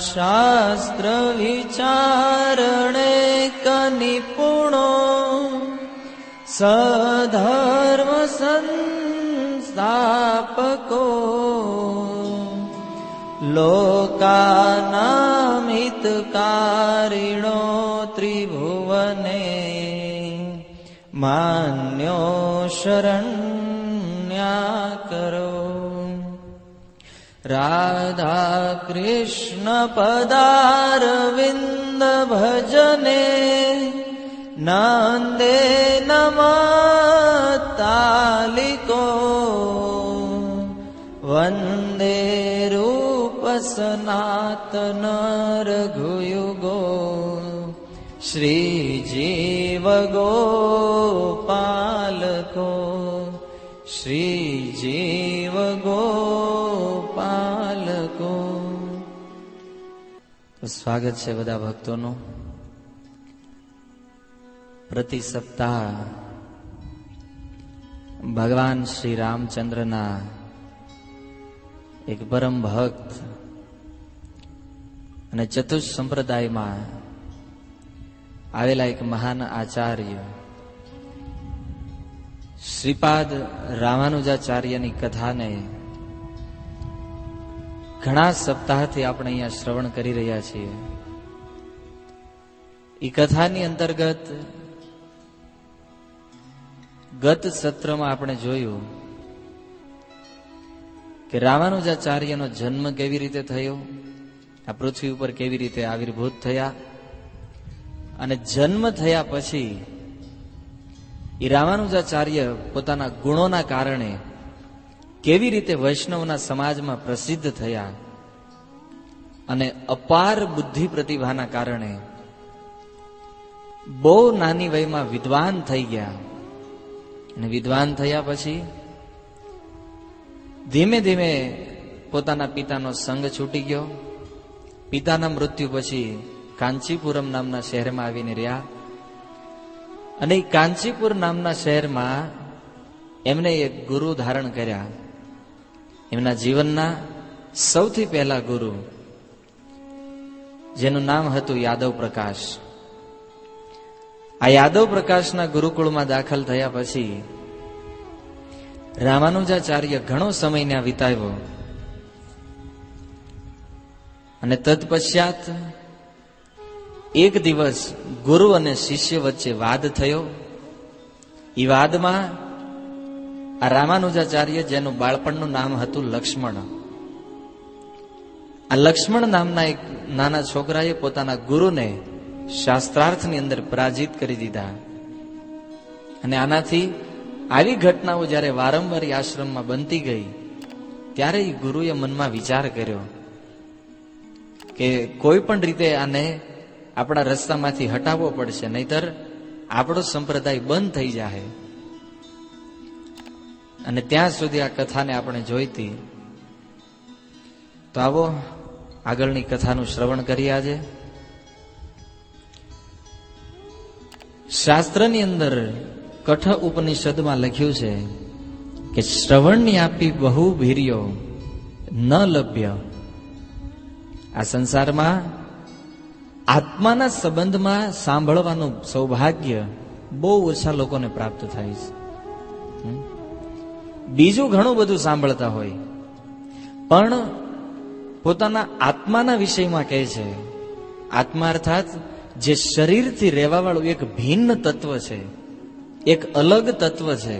શાસ્ત્ર વિચારણે કનિપુણો સધર્મ સંસ્થાપકો લોકાનામ હિતકારિણો ત્રિભુવને માન્યો શરણ્યાકરો રાધા કૃષ્ણ પદારવિંદ ભજને નંદે નમતાલિકો વંદે રૂપ સનાતન રઘુયુગો શ્રીજીવ ગોપાલકો શ્રીજીવ ગોપાલકો. સ્વાગત છે બધા ભક્તોનું. પ્રતિ સપ્તાહ ભગવાન શ્રી રામચંદ્રના એક પરમ ભક્ત અને ચતુર્થ સંપ્રદાયમાં આવેલા એક મહાન આચાર્ય શ્રીપાદ રામાનુજાચાર્યની કથાને ઘણા સપ્તાહથી આપણે અહીંયા શ્રવણ કરી રહ્યા છીએ. એ કથાની અંતર્ગત ગત સત્રમાં આપણે જોયું કે રામાનુજાચાર્યનો જન્મ કેવી રીતે થયો, આ પૃથ્વી ઉપર કેવી રીતે આવિર્ભૂત થયા, અને જન્મ થયા પછી એ રામાનુજાચાર્ય પોતાના ગુણોના કારણે કેવી રીતે વૈષ્ણવના સમાજમાં પ્રસિદ્ધ થયા અને અપાર બુદ્ધિ પ્રતિભાના કારણે બહુ નાની વયમાં વિદ્વાન થઈ ગયા. અને વિદ્વાન થયા પછી ધીમે ધીમે પોતાના પિતાનો સંગ છૂટી ગયો. પિતાના મૃત્યુ પછી કાંચીપુરમ નામના શહેરમાં આવીને રહ્યા અને એ કાંચીપુર નામના શહેરમાં એમને એક ગુરુ ધારણ કર્યા. એમના જીવનના સૌથી પહેલા ગુરુ, જેનું નામ હતું યાદવ પ્રકાશ. આ યાદવ પ્રકાશના ગુરુકુળમાં દાખલ થયા પછી રામાનુજાચાર્ય ઘણો સમય ત્યાં વિતાવ્યો અને તત્પશ્ચાત એક દિવસ ગુરુ અને શિષ્ય વચ્ચે વાદ થયો. એ વાદમાં આ રામાનુજાચાર્ય, જેનું બાળપણનું નામ હતું લક્ષ્મણ, આ લક્ષ્મણ નામના એક નાના છોકરાએ પોતાના ગુરુને શાસ્ત્રાર્થની અંદર પરાજિત કરી દીધા. અને આનાથી આવી ઘટનાઓ જ્યારે વારંવાર આશ્રમમાં બનતી ગઈ ત્યારે એ ગુરુએ મનમાં વિચાર કર્યો કે કોઈ પણ રીતે આને આપણા રસ્તામાંથી હટાવવો પડશે, નહીતર આપણો સંપ્રદાય બંધ થઈ જાય. અને ત્યાં સુધી આ કથાને આપણે જોઈતી. તો આવો આગળની કથાનું શ્રવણ કરીએ. આજે શાસ્ત્રની અંદર કઠ ઉપનિષદમાં લખ્યું છે કે શ્રવણની આપી બહુ ભીર્યો ન લભ્ય. આ સંસારમાં આત્માના સંબંધમાં સાંભળવાનું સૌભાગ્ય બહુ ઓછા લોકોને પ્રાપ્ત થાય છે. બીજું ઘણું બધું સાંભળતા હોય, પણ પોતાના આત્માના વિષયમાં કહે છે. આત્મા અર્થાત જે શરીરથી રહેવા વાળું એક ભિન્ન તત્વ છે, એક અલગ તત્વ છે.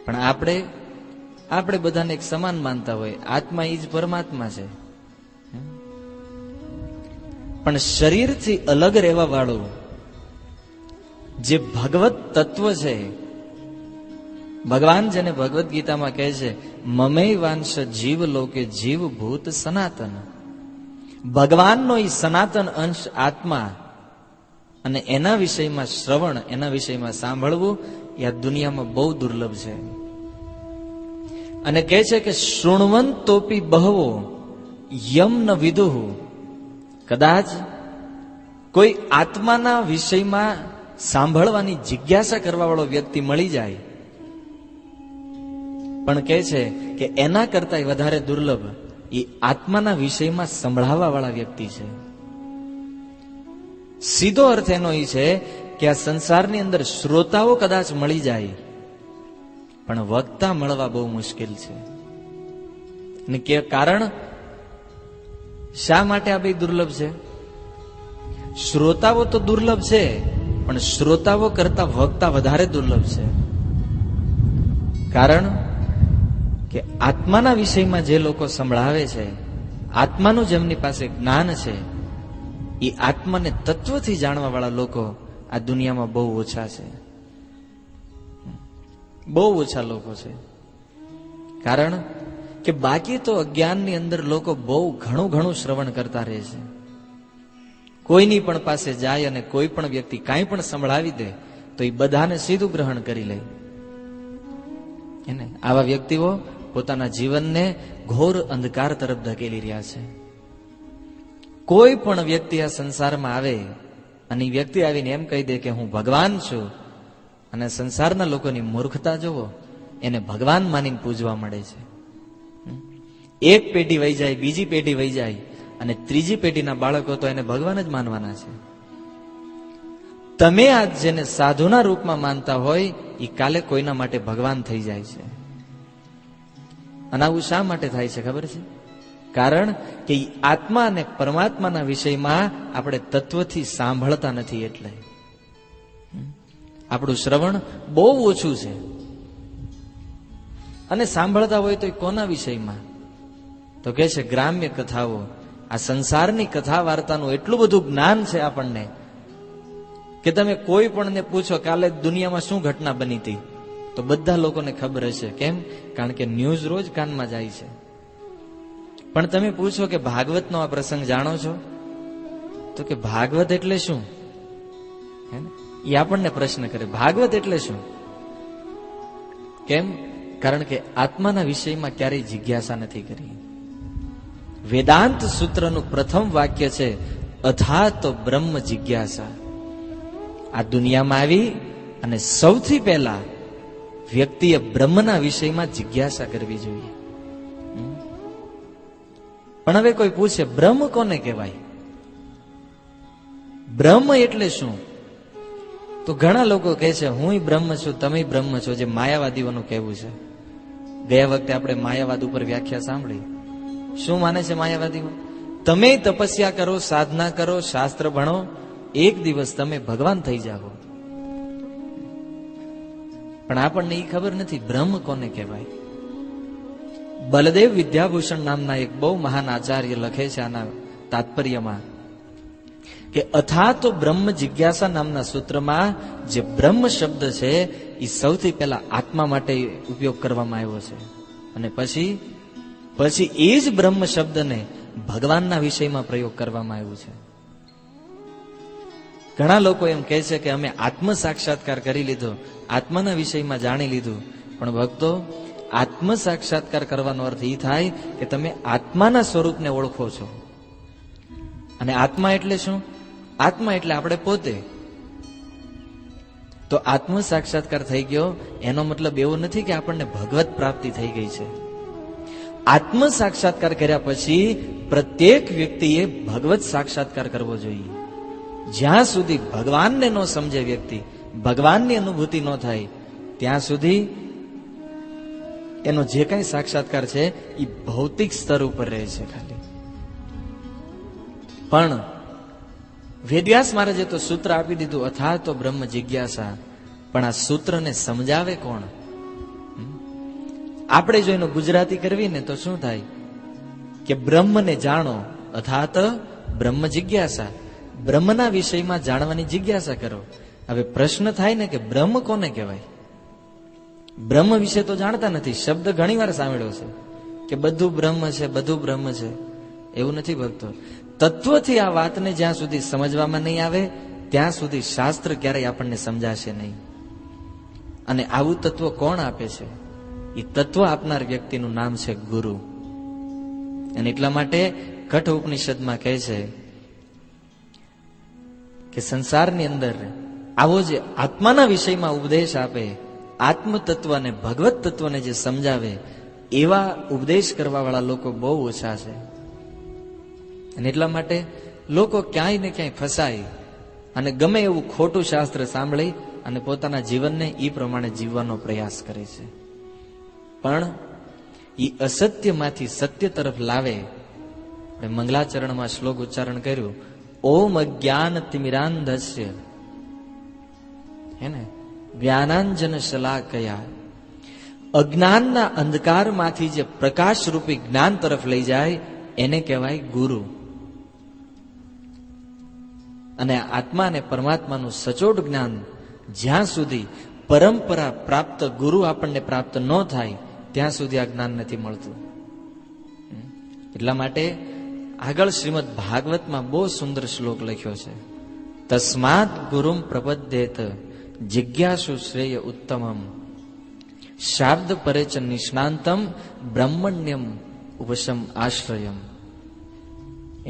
પણ આપણે બધાને એક સમાન માનતા હોય, આત્મા એ જ પરમાત્મા છે. પણ શરીરથી અલગ રહેવા વાળું જે ભગવત તત્વ છે, ભગવાન જેને ભગવદ્ ગીતામાં કહે છે મમૈ વાંશ જીવ લોકે જીવ ભૂત સનાતન. ભગવાનનો એ સનાતન અંશ આત્મા, અને એના વિષયમાં શ્રવણ, એના વિષયમાં સાંભળવું એ આ દુનિયામાં બહુ દુર્લભ છે. અને કહે છે કે શૃણવંતોપી બહવો યમ ન વિદુહુ. કદાચ કોઈ આત્માના વિષયમાં સાંભળવાની જિજ્ઞાસા કરવા વાળો વ્યક્તિ મળી જાય, પણ કહે છે કે એના કરતા વધારે દુર્લભ એ આત્માના વિષયમાં સંભળાવવા વાળા વ્યક્તિ છે. સીધો અર્થ એનો એ છે કે આ સંસારની અંદર શ્રોતાઓ કદાચ મળી જાય, પણ વક્તા મળવા બહુ મુશ્કેલ છે. અને કે કારણ શા માટે આ બે દુર્લભ છે? શ્રોતાઓ તો દુર્લભ છે, પણ શ્રોતાઓ કરતા વક્તા વધારે દુર્લભ છે. કારણ કે આત્માના વિષયમાં જે લોકો સંભળાવે છે, આત્માનું જેમની પાસે જ્ઞાન છે, એ આત્માને તત્વથી જાણવા વાળા લોકો આ દુનિયામાં બહુ ઓછા છે. બહુ ઓછા લોકો છે. કારણ કે બાકી તો અજ્ઞાનની અંદર લોકો બહુ ઘણું શ્રવણ કરતા રહે છે. કોઈની પણ પાસે જાય અને કોઈ પણ વ્યક્તિ કાંઈ પણ સંભળાવી દે તો એ બધાને સીધું ગ્રહણ કરી લે. આવા વ્યક્તિઓ પોતાના જીવનને ઘોર અંધકાર તરફ ધકેલી રહ્યા છે. કોઈ પણ વ્યક્તિ આ સંસારમાં આવે અને એ વ્યક્તિ આવીને એમ કહી દે કે હું ભગવાન છું, અને સંસારના લોકોની મૂર્ખતા જુઓ, એને ભગવાન માનીને પૂજવા મળે છે. એક પેઢી વહી જાય, બીજી પેઢી વહી જાય, અને ત્રીજી પેઢીના બાળકો તો એને ભગવાન જ માનવાના છે. તમે આજ જેને સાધુના રૂપમાં માનતા હોય એ કાલે કોઈના માટે ભગવાન થઈ જાય છે. અને આવું શા માટે થાય છે ખબર છે? કારણ કે આત્મા અને પરમાત્માના વિષયમાં આપણે તત્વથી સાંભળતા નથી. એટલે આપણું શ્રવણ બહુ ઓછું છે. અને સાંભળતા હોય તો કોના વિષયમાં? તો કે છે ગ્રામ્ય કથાઓ. આ સંસારની કથા વાર્તાનું એટલું બધું જ્ઞાન છે આપણને કે તમે કોઈ પણને પૂછો કાલે દુનિયામાં શું ઘટના બની હતી, તો બધા લોકોને ખબર હશે. કેમ? કારણ કે ન્યૂઝ રોજ કાનમાં જાય છે. પણ તમે પૂછો કે ભાગવતનો આ પ્રસંગ જાણો છો? તો કે ભાગવત એટલે શું? એ આપણને પ્રશ્ન કરે, ભાગવત એટલે શું? કેમ? કારણ કે આત્માના વિષયમાં ક્યારેય જિજ્ઞાસા નથી કરી. વેદાંત સૂત્રનું પ્રથમ વાક્ય છે અથાત બ્રહ્મ જિજ્ઞાસા. આ દુનિયામાં આવી અને સૌથી પહેલા વ્યક્તિએ બ્રહ્મના વિષયમાં જિજ્ઞાસા કરવી જોઈએ. પણ હવે કોઈ પૂછે બ્રહ્મ કોને કહેવાય? બ્રહ્મ એટલે શું? તો ઘણા લોકો કહે છે હું બ્રહ્મ છું, તમે બ્રહ્મ છો, જે માયાવાદીઓનું કહેવું છે. ગયા વખતે આપણે માયાવાદ ઉપર વ્યાખ્યા સાંભળી. શું માને છે માયાવાદીઓ? તમે તપસ્યા કરો, સાધના કરો, શાસ્ત્ર ભણો, એક દિવસ તમે ભગવાન થઈ જાઓ. પણ આપણને એ ખબર નથી બ્રહ્મ કોને કહેવાય. બલદેવ વિદ્યાભૂષણ નામના એક બહુ મહાન આચાર્ય લખે છે આના તાત્પર્યમાં કે અથાતો બ્રહ્મ જિજ્ઞાસા નામના સૂત્રમાં જે બ્રહ્મ શબ્દ છે એ સૌથી પહેલા આત્મા માટે ઉપયોગ કરવામાં આવ્યો છે, અને પછી એ જ બ્રહ્મ શબ્દને ભગવાનના વિષયમાં પ્રયોગ કરવામાં આવ્યું છે. ઘણા લોકો એમ કહે છે કે અમે આત્મ સાક્ષાત્કાર કરી લીધો, આત્માના વિષયમાં જાણી લીધું. પણ ભક્તો, આત્મ સાક્ષાત્કાર કરવાનો અર્થ એ થાય કે તમે આત્માના સ્વરૂપને ઓળખો છો. અને આત્મા એટલે શું? આત્મા એટલે આપણે પોતે. તો આત્મ સાક્ષાત્કાર થઈ ગયો એનો મતલબ એવો નથી કે આપણને ભગવત પ્રાપ્તિ થઈ ગઈ છે. આત્મ સાક્ષાત્કાર કર્યા પછી પ્રત્યેક વ્યક્તિએ ભગવત સાક્ષાત્કાર કરવો જોઈએ. જ્યાં સુધી ભગવાનને ન સમજે વ્યક્તિ, ભગવાનની અનુભૂતિ ન થાય, ત્યાં સુધી એનો જે કઈ સાક્ષાત્કાર છે એ ભૌતિક સ્તર ઉપર રહે છે ખાલી. પણ વેદવ્યાસ મહારાજે તો સૂત્ર આપી દીધું અથા તો બ્રહ્મ જિજ્ઞાસા. પણ આ સૂત્રને સમજાવે કોણ? આપણે જો એનું ગુજરાતી કરવી ને તો શું થાય કે બ્રહ્મને જાણો અથાત બ્રહ્મ જિજ્ઞાસા. બ્રહ્મના વિષયમાં જાણવાની જિજ્ઞાસા કરો. હવે પ્રશ્ન થાય ને કે બ્રહ્મ કોને કહેવાય? બ્રહ્મ વિશે તો જાણતા નથી. શબ્દ ઘણી વાર સાંભળ્યો છે કે બધું બ્રહ્મ છે, બધું બ્રહ્મ છે. એવું નથી ભક્તો. તત્વથી આ વાતને જ્યાં સુધી સમજવામાં નહીં આવે ત્યાં સુધી શાસ્ત્ર ક્યારેય આપણને સમજાશે નહીં. અને આવું તત્વ કોણ આપે છે? એ તત્વ આપનાર વ્યક્તિનું નામ છે ગુરુ. અને એટલા માટે કઠ ઉપનિષદમાં કહે છે કે સંસારની અંદર આવો જે આત્માના વિષયમાં ઉપદેશ આપે, આત્મ તત્વ અને ભગવત તત્વને જે સમજાવે, એવા ઉપદેશ કરવા વાળા લોકો બહુ ઓછા છે. અને એટલા માટે લોકો ક્યાંય ને ક્યાંય ફસાય અને ગમે એવું ખોટું શાસ્ત્ર સાંભળી અને પોતાના જીવનને એ પ્રમાણે જીવવાનો પ્રયાસ કરે છે. પણ એ અસત્યમાંથી સત્ય તરફ લાવે. મંગલાચરણમાં શ્લોક ઉચ્ચારણ કર્યું, ઓમ અજ્ઞાન તિમિરાંધસ્ય હે ને જ્ઞાનાંજન શલાકયા. અજ્ઞાનના અંધકારમાંથી જે પ્રકાશ રૂપી જ્ઞાન તરફ લઈ જાય એને કહેવાય ગુરુ. અને આત્મા અને પરમાત્માનું સચોટ જ્ઞાન જ્યાં સુધી પરંપરા પ્રાપ્ત ગુરુ આપણને પ્રાપ્ત ન થાય ત્યાં સુધી આ જ્ઞાન નથી મળતું. એટલા માટે આગળ શ્રીમદ ભાગવતમાં બહુ સુંદર શ્લોક લખ્યો છે, તસ્માત ગુરુમ પ્રપદ્યેત જિજ્ઞાસુ શ્રેય ઉત્તમમ શાબ્દ પરેચ નિષ્ણાંતમ બ્રહ્મણ્યમ ઉપશમ આશ્રયમ.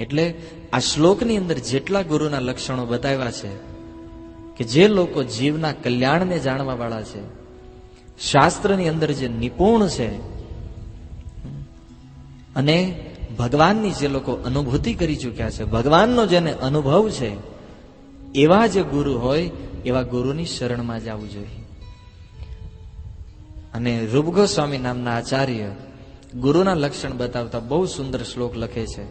એટલે આ શ્લોકની અંદર જેટલા ગુરુના લક્ષણો બતાવ્યા છે કે જે લોકો જીવના કલ્યાણને જાણવા વાળા છે, શાસ્ત્રની અંદર જે નિપુણ છે અને ભગવાનની જે લોકો અનુભૂતિ કરી ચૂક્યા છે, ભગવાનનો જેને અનુભવ છે, એવા જે ગુરુ હોય એવા ગુરુની શરણમાં જવું જોઈએ. અને રૂપ ગોસ્વામી નામના આચાર્ય ગુરુના લક્ષણ બતાવતા બહુ સુંદર શ્લોક લખે છે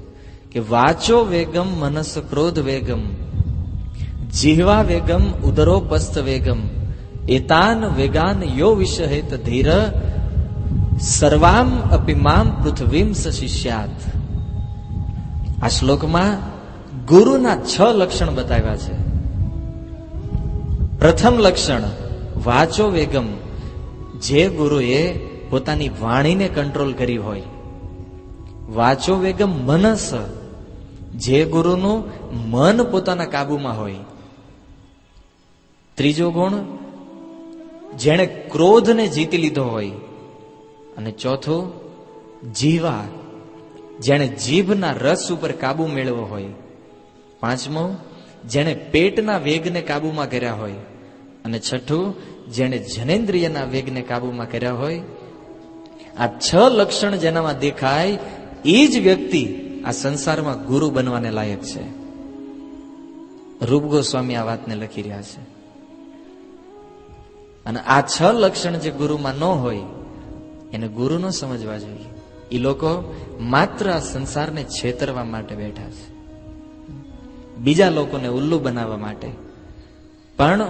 કે વાચો વેગમ મનસ ક્રોધ વેગમ જીહવા વેગમ ઉદરોપસ્થ વેગમ એતાન વેગાન યો વિષહેત ધીર સર્વામ અપિમામ પૃથ્વીમ શિષ્યાત. આ શ્લોકમાં ગુરુના 6 લક્ષણ બતાવ્યા છે. પ્રથમ લક્ષણ વાચો વેગમ, જે ગુરુએ પોતાની વાણીને કંટ્રોલ કરી હોય. વાચો વેગમ મનસ, જે ગુરુનું મન પોતાના કાબુમાં હોય. ત્રીજો ગુણ, જેણે ક્રોધને જીતી લીધો હોય. અને ચોથું જીવા, જેણે જીભના રસ ઉપર કાબુ મેળવ્યો હોય. પાંચમું, જેણે પેટના વેગને કાબુમાં કર્યા હોય. અને છઠ્ઠું, જેણે જનેન્દ્રિયના વેગને કાબુમાં કર્યા હોય. આ 6 લક્ષણ જેનામાં દેખાય એ જ વ્યક્તિ આ સંસારમાં ગુરુ બનવાને લાયક છે. રૂપ ગોસ્વામી આ વાતને લખી રહ્યા છે. અને આ 6 લક્ષણ જે ગુરુમાં ન હોય એને ગુરુ ન સમજવા જોઈએ. એ લોકો માત્ર આ સંસારને છેતરવા માટે બેઠા છે, બીજા લોકોને ઉલ્લુ બનાવવા માટે. પણ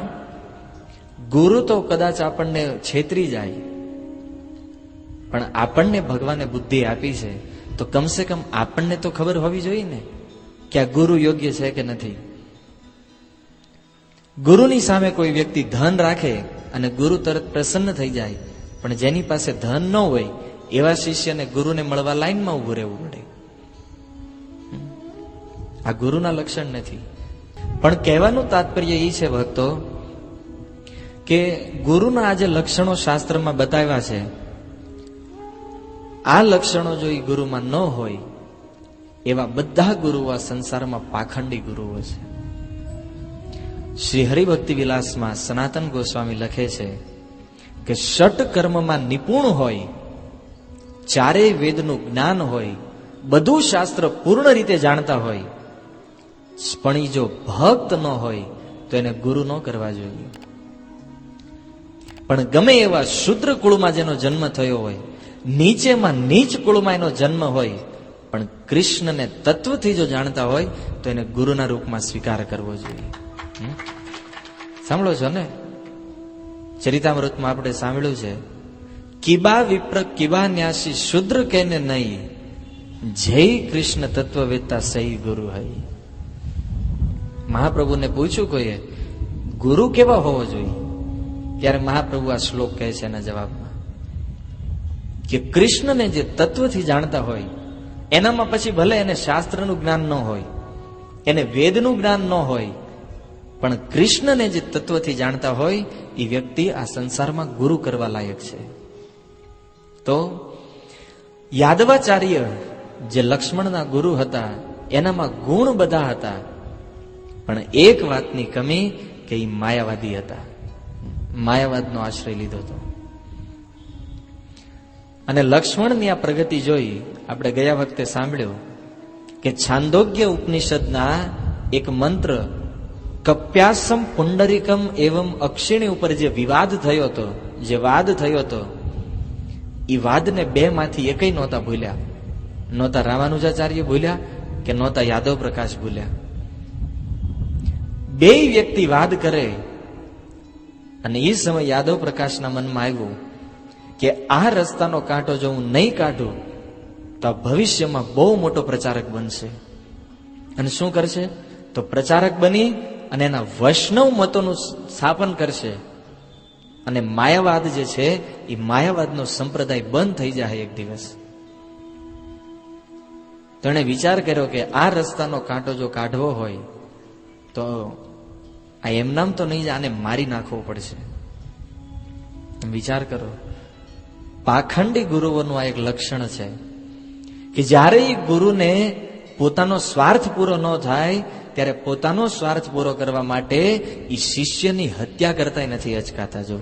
ગુરુ તો કદાચ આપણને છેતરી જાય, પણ આપણને ભગવાને બુદ્ધિ આપી છે તો કમસે કમ આપણને તો ખબર હોવી જોઈએ ને કે આ ગુરુ યોગ્ય છે કે નથી. ગુરુની સામે કોઈ વ્યક્તિ ધન રાખે અને ગુરુ તરત પ્રસન્ન થઈ જાય, પણ જેની પાસે ધન ન હોય એવા શિષ્યને ગુરુને મળવા લાઈનમાં ઉભું રહેવું પડે. આ ગુરુના લક્ષણ નથી. પણ કહેવાનું તાત્પર્ય એ છે ભક્તો કે ગુરુના આ જે લક્ષણો શાસ્ત્રમાં બતાવ્યા છે, આ લક્ષણો જો એ ગુરુમાં ન હોય એવા બધા ગુરુઓ આ સંસારમાં પાખંડી ગુરુઓ છે. શ્રી હરિભક્તિ વિલાસમાં સનાતન ગોસ્વામી લખે છે કે ષટ કર્મમાં નિપુણ હોય, ચારેય વેદનું જ્ઞાન હોય, બધું શાસ્ત્ર પૂર્ણ રીતે જાણતા હોય, પણ જો ભક્ત ન હોય તો એને ગુરુ ન કરવા જોઈએ. પણ ગમે એવા શુદ્ર કુળમાં જેનો જન્મ થયો હોય, નીચેમાં નીચ કુળમાં એનો જન્મ હોય, પણ કૃષ્ણને તત્વથી જો જાણતા હોય તો એને ગુરુના રૂપમાં સ્વીકાર કરવો જોઈએ. સાંભળો છો ને, ચરિતામૃતમાં આપણે સાંભળ્યું છે, કિબા વિપ્ર કિબા ન્યાસી શુદ્ર કેને નહીં, જય કૃષ્ણ તત્વવેત્તા સહી ગુરુ હૈ. મહાપ્રભુને પૂછ્યું કોઈએ ગુરુ કેવા હોવો જોઈએ, ત્યારે મહાપ્રભુ આ શ્લોક કહે છે એના જવાબમાં કે કૃષ્ણને જે તત્વથી જાણતા હોય, એનામાં પછી ભલે એને શાસ્ત્રનું જ્ઞાન ન હોય, એને વેદનું જ્ઞાન ન હોય, પણ કૃષ્ણને જે તત્વથી જાણતા હોય એ વ્યક્તિ આ સંસારમાં ગુરુ કરવા લાયક છે. તો યાદવાચાર્ય જે લક્ષ્મણના ગુરુ હતા એનામાં ગુણ બધા હતા, પણ એક વાતની કમી કે એ માયાવાદી હતા, માયાવાદનો આશ્રય લીધો હતો. અને લક્ષ્મણની આ પ્રગતિ જોઈ આપણે ગયા વખતે સાંભળ્યું કે છાંદોગ્ય ઉપનિષદના એક મંત્ર કપ્યાસમ પુંડરીકમ એવમ અક્ષિણી ઉપર જે વિવાદ થયો હતો, જે વાદ થયો હતો, એ વાદને બે માંથી એકય નહોતા ભૂલ્યા. નહોતા રામાનુજાચાર્ય ભૂલ્યા કે નહોતા યાદવ પ્રકાશ ભૂલ્યા. બે વ્યક્તિ વાદ કરે અને એ સમય યાદવ પ્રકાશના મનમાં આવ્યું કે આ રસ્તાનો કાંટો જો હું નહીં કાઢું તો ભવિષ્યમાં બહુ મોટો પ્રચારક બનશે. અને શું કરશે? તો પ્રચારક બની અને એના વૈષ્ણવ મતોનું સ્થાપન કરશે અને માયાવાદ જે છે એ માયાવાદનો સંપ્રદાય બંધ થઈ જાય એક દિવસ. તો એણે વિચાર કર્યો કે આ રસ્તાનો કાંટો જો કાઢવો હોય તો આ એમ નામ તો નહીં, આને મારી નાખવો પડશે. વિચાર કરો, પાખંડી ગુરુઓનું આ એક લક્ષણ છે કે જ્યારે એ ગુરુને પોતાનો સ્વાર્થ પૂરો ન થાય ત્યારે પોતાનો સ્વાર્થ પૂરો કરવા માટે એ શિષ્યની હત્યા કરતા નથી અચકાતા. જો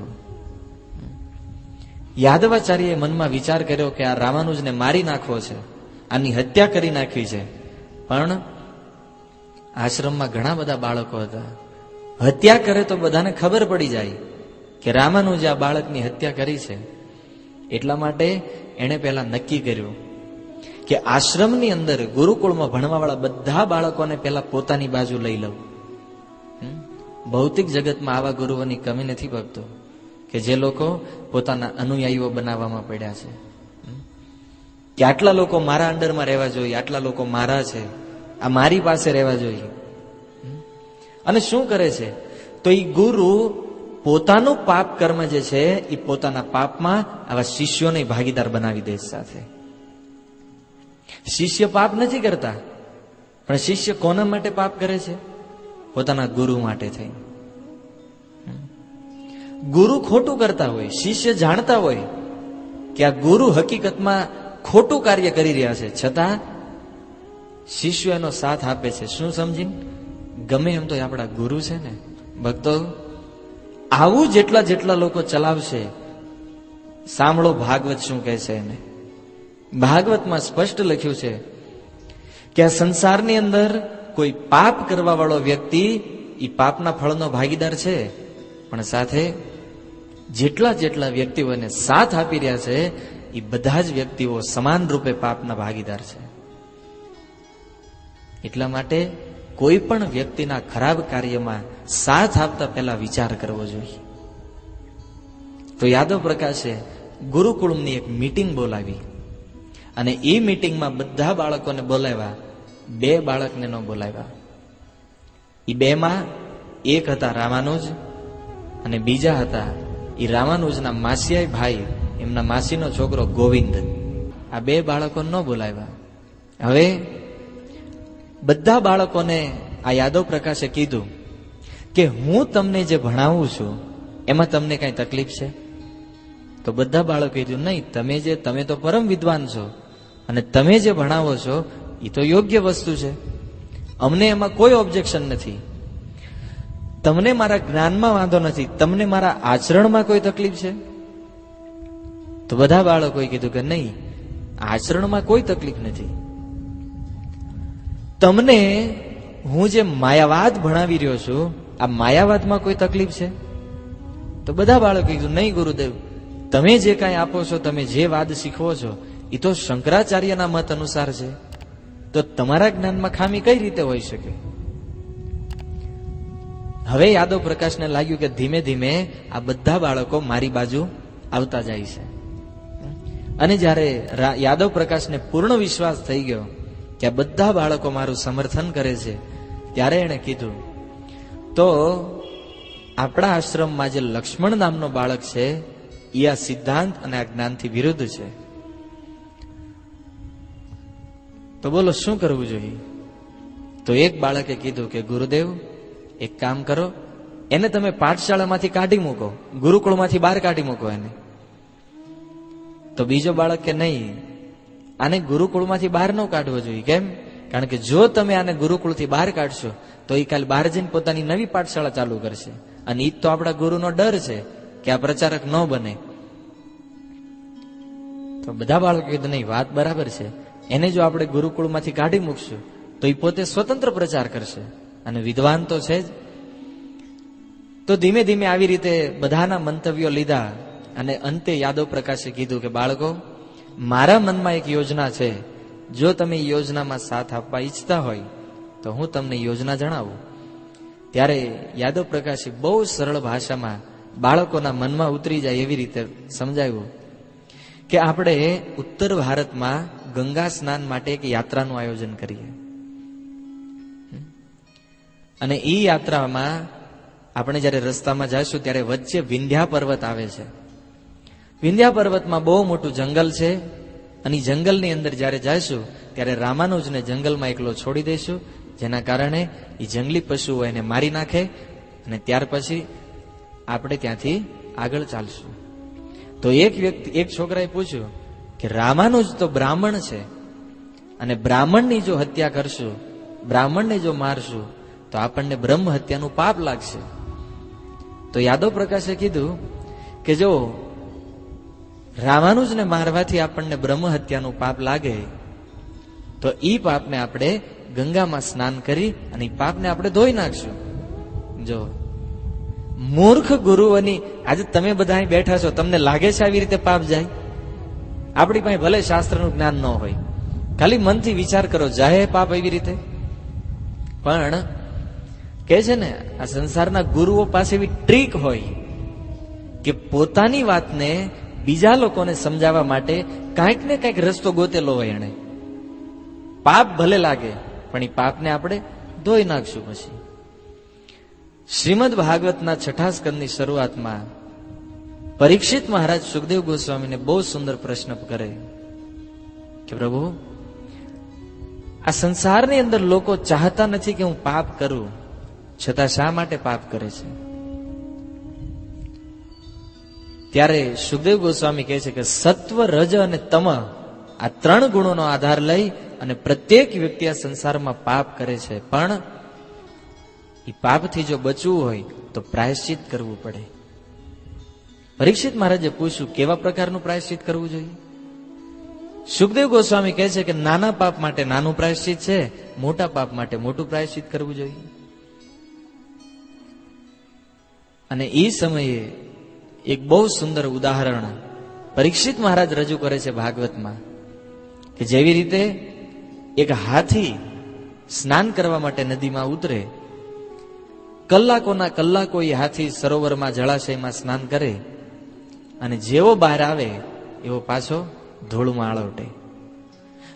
યાદવાચાર્યએ મનમાં વિચાર કર્યો કે આ રામાનુજને મારી નાખવો છે, આની હત્યા કરી નાખવી છે, પણ આશ્રમમાં ઘણા બધા બાળકો હતા. હત્યા કરે તો બધાને ખબર પડી જાય કે રામાનુજે આ બાળકની હત્યા કરી છે. એટલા માટે એણે પહેલા નક્કી કર્યું કે આશ્રમની અંદર ગુરુકુળમાં ભણવા વાળા બધા બાળકોને પહેલા પોતાની બાજુ લઈ લઉં. ભૌતિક જગતમાં આવા ગુરુઓની કમી નથી ભક્તો કે જે લોકો પોતાના અનુયાયીઓ બનાવવામાં પડ્યા છે કે આટલા લોકો મારા અંડરમાં રહેવા જોઈએ, આટલા લોકો મારા છે, આ મારી પાસે રહેવા જોઈએ. અને શું કરે છે? તો એ ગુરુ પોતાનું પાપ કર્મ જે છે એ પોતાના પાપમાં આવા શિષ્યોને ભાગીદાર બનાવી દે સાથે. શિષ્ય પાપ નથી કરતા, પણ શિષ્ય કોના માટે પાપ કરે છે? પોતાના ગુરુ માટે થઈ. ગુરુ ખોટું કરતા હોય, શિષ્ય જાણતા હોય કે આ ગુરુ હકીકતમાં ખોટું કાર્ય કરી રહ્યા છે, છતાં શિષ્ય એનો સાથ આપે છે. શું સમજીને? ગમે એમ તો આપણા ગુરુ છે ને ભક્તો. આવું જેટલા જેટલા લોકો ચલાવશે, સાંભળો ભાગવત શું કહે છે એને. ભાગવતમાં સ્પષ્ટ લખ્યું છે કે આ સંસારની અંદર કોઈ પાપ કરવા વાળો વ્યક્તિ એ પાપના ફળનો ભાગીદાર છે, પણ સાથે જેટલા જેટલા વ્યક્તિઓને સાથ આપી રહ્યા છે એ બધા જ વ્યક્તિઓ સમાન રૂપે પાપના ભાગીદાર છે. એટલા માટે કોઈ પણ વ્યક્તિના ખરાબ કાર્યમાં સાથ આપતા પહેલા વિચાર કરવો જોઈએ. તો યાદવ પ્રકાશે ગુરુકુળની એક મીટિંગ બોલાવી અને એ મીટિંગમાં બધા બાળકોને બોલાવ્યા, બે બાળકને ન બોલાવ્યા. એ બેમાં એક હતા રામાનુજ અને બીજા હતા એ રામાનુજના માસિયાઈ ભાઈ, એમના માસીનો છોકરો ગોવિંદ. આ બે બાળકો ન બોલાવ્યા. હવે બધા બાળકોને આ યાદવ પ્રકાશે કીધું કે હું તમને જે ભણાવું છું એમાં તમને કઈ તકલીફ છે? તો બધા બાળકો કીધું નહીં, તમે તો પરમ વિદ્વાન છો અને તમે જે ભણાવો છો એ તો યોગ્ય વસ્તુ છે, અમને એમાં કોઈ ઓબ્જેક્શન નથી. તમને મારા જ્ઞાનમાં વાંધો નથી, તમને મારા આચરણમાં કોઈ તકલીફ છે? તો બધા બાળકોએ કીધું કે નહીં, આચરણમાં કોઈ તકલીફ નથી. તમને હું જે માયાવાદ ભણાવી રહ્યો છું આ માયાવાદમાં કોઈ તકલીફ છે? તો બધા બાળકો કીધું નહીં ગુરુદેવ, તમે જે કાંઈ આપો છો, તમે જે વાદ શીખવો છો એ તો શંકરાચાર્યના મત અનુસાર છે, તો તમારા જ્ઞાનમાં ખામી કઈ રીતે હોઈ શકે? હવે યાદવ પ્રકાશને લાગ્યું કે ધીમે ધીમે આ બધા બાળકો મારી બાજુ આવતા જાય છે. અને જ્યારે યાદવ પ્રકાશને પૂર્ણ વિશ્વાસ થઈ ગયો કે આ બધા બાળકો મારું સમર્થન કરે છે, ત્યારે એણે કીધું તો આપણા આશ્રમમાં જે લક્ષ્મણ નામનો બાળક છે એ આ સિદ્ધાંત અને આ જ્ઞાનથી વિરુદ્ધ છે, તો બોલો શું કરવું જોઈએ? તો એક બાળકે કીધું કે ગુરુદેવ એક કામ કરો, એને તમે પાઠશાળામાંથી કાઢી મૂકો, ગુરુકુળમાંથી બહાર કાઢી મૂકો એને. તો બીજો બાળક કે નહીં, આને ગુરુકુળમાંથી બહાર ન કાઢવો જોઈએ. કેમ? કારણ કે જો તમે આને ગુરુકુળથી બહાર કાઢશો તો એ કાલે બહાર જઈને પોતાની નવી પાઠશાળા ચાલુ કરશે, અને એ તો આપણા ગુરુનો ડર છે કે આ પ્રચારક ન બને. તો બધા બાળકો કીધું નહીં, વાત બરાબર છે. એને જો આપણે ગુરુકુળમાંથી કાઢી મૂકશું તો એ પોતે સ્વતંત્ર પ્રચાર કરશે અને વિદ્વાન તો છે જ. તો ધીમે ધીમે આવી રીતે બધાના મંતવ્યો લીધા અને અંતે યાદવ પ્રકાશે કીધું કે બાળકો, મારા મનમાં એક યોજના છે. જો તમે એ યોજનામાં સાથ આપવા ઈચ્છતા હોય તો હું તમને યોજના જણાવું. ત્યારે યાદવ પ્રકાશે બહુ સરળ ભાષામાં બાળકોના મનમાં ઉતરી જાય એવી રીતે સમજાવ્યું કે આપણે ઉત્તર ભારતમાં ગંગા સ્નાન માટે એક યાત્રાનું આયોજન કરીએ અને એ યાત્રામાં આપણે જયારે રસ્તામાં જઈશું ત્યારે વચ્ચે વિંધ્યા પર્વત આવે છે. વિંધ્યા પર્વતમાં બહુ મોટું જંગલ છે અને જંગલની અંદર જયારે જઈશું ત્યારે રામાનુજને જંગલમાં એકલો છોડી દઈશું, જેના કારણે એ જંગલી પશુઓ એને મારી નાખે અને ત્યાર પછી આપણે ત્યાંથી આગળ ચાલશું. તો એક છોકરાએ પૂછ્યું કે રામાનુજ તો બ્રાહ્મણ છે અને બ્રાહ્મણની જો હત્યા કરશું, બ્રાહ્મણને જો મારશું તો આપણને બ્રહ્મ હત્યાનું પાપ લાગશે. તો યાદવ પ્રકાશે કીધું કે જો રામાનુજને મારવાથી આપણને બ્રહ્મ હત્યાનું પાપ લાગે તો ઈ પાપને આપણે ગંગામાં સ્નાન કરી અને ઈ પાપને આપણે ધોઈ નાખશું. જો મૂર્ખ ગુરુઓની, આજે તમે બધા અહીં બેઠા છો, તમને લાગે છે આવી રીતે પાપ જાય? આપણી પાસે ભલે શાસ્ત્રનું જ્ઞાન ન હોય, ખાલી મનથી વિચાર કરો, જાય પાપ એવી રીતે? પણ કે છે ને, આ સંસારના ગુરુઓ પાસે એવી ટ્રીક હોય કે પોતાની વાતને બીજા લોકોને સમજાવવા માટે કાંઈક ને કાંઈક રસ્તો ગોતેલો હોય. એને પાપ ભલે લાગે પણ એ પાપને આપણે ધોઈ નાખશું. પછી શ્રીમદ ભાગવતના 6 સ્કંદની શરૂઆતમાં પરીક્ષિત મહારાજ સુખદેવ ગોસ્વામીને બહુ સુંદર પ્રશ્ન કરે કે પ્રભુ, આ સંસારની અંદર લોકો ચાહતા નથી કે હું પાપ કરું, છતાં શા માટે પાપ કરે છે? ત્યારે સુખદેવ ગોસ્વામી કહે છે કે સત્વ, રજ અને તમ, આ 3 ગુણોનો આધાર લઈ અને પ્રત્યેક વ્યક્તિ આ સંસારમાં પાપ કરે છે, પણ એ પાપથી જો બચવું હોય તો પ્રાયશ્ચિત કરવું પડે. પરીક્ષિત મહારાજે પૂછ્યું, કેવા પ્રકારનું પ્રાયશ્ચિત કરવું જોઈએ? સુખદેવ ગોસ્વામી કહે છે કે નાના પાપ માટે નાનું પ્રાયશ્ચિત છે, મોટા પાપ માટે મોટું પ્રાયશ્ચિત કરવું જોઈએ. અને એ સમયે એક બહુ સુંદર ઉદાહરણ પરીક્ષિત મહારાજ રજૂ કરે છે ભાગવતમાં કે જેવી રીતે એક હાથી સ્નાન કરવા માટે નદીમાં ઉતરે, કલાકોના કલાકો એ હાથી સરોવરમાં, જળાશયમાં સ્નાન કરે અને જેવો બહાર આવે એવો પાછો ધૂળમાં આળોટે.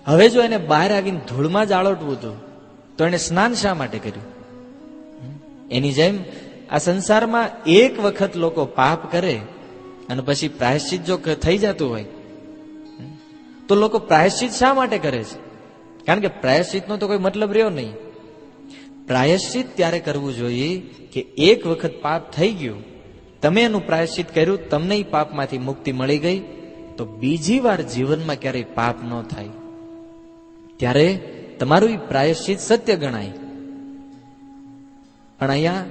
હવે જો એને બહાર આવીને ધૂળમાં જ આળોટવું હતું તો એને સ્નાન શા માટે કર્યું? એની જેમ આ સંસારમાં એક વખત લોકો પાપ કરે અને પછી પ્રાયશ્ચિત જો થઈ જતું હોય તો લોકો પ્રાયશ્ચિત શા માટે કરે છે? કારણ કે પ્રાયશ્ચિતનો તો કોઈ મતલબ રહ્યો નહીં. પ્રાયશ્ચિત ત્યારે કરવું જોઈએ કે એક વખત પાપ થઈ ગયું, તમે એનું પ્રાયશ્ચિત કર્યું, તમને એ પાપમાંથી મુક્તિ મળી ગઈ, તો બીજી વાર જીવનમાં ક્યારેય પાપ ન થાય. ત્યારે તમારું એ પ્રાયશ્ચિત સત્ય ગણાય. પણ અહીંયા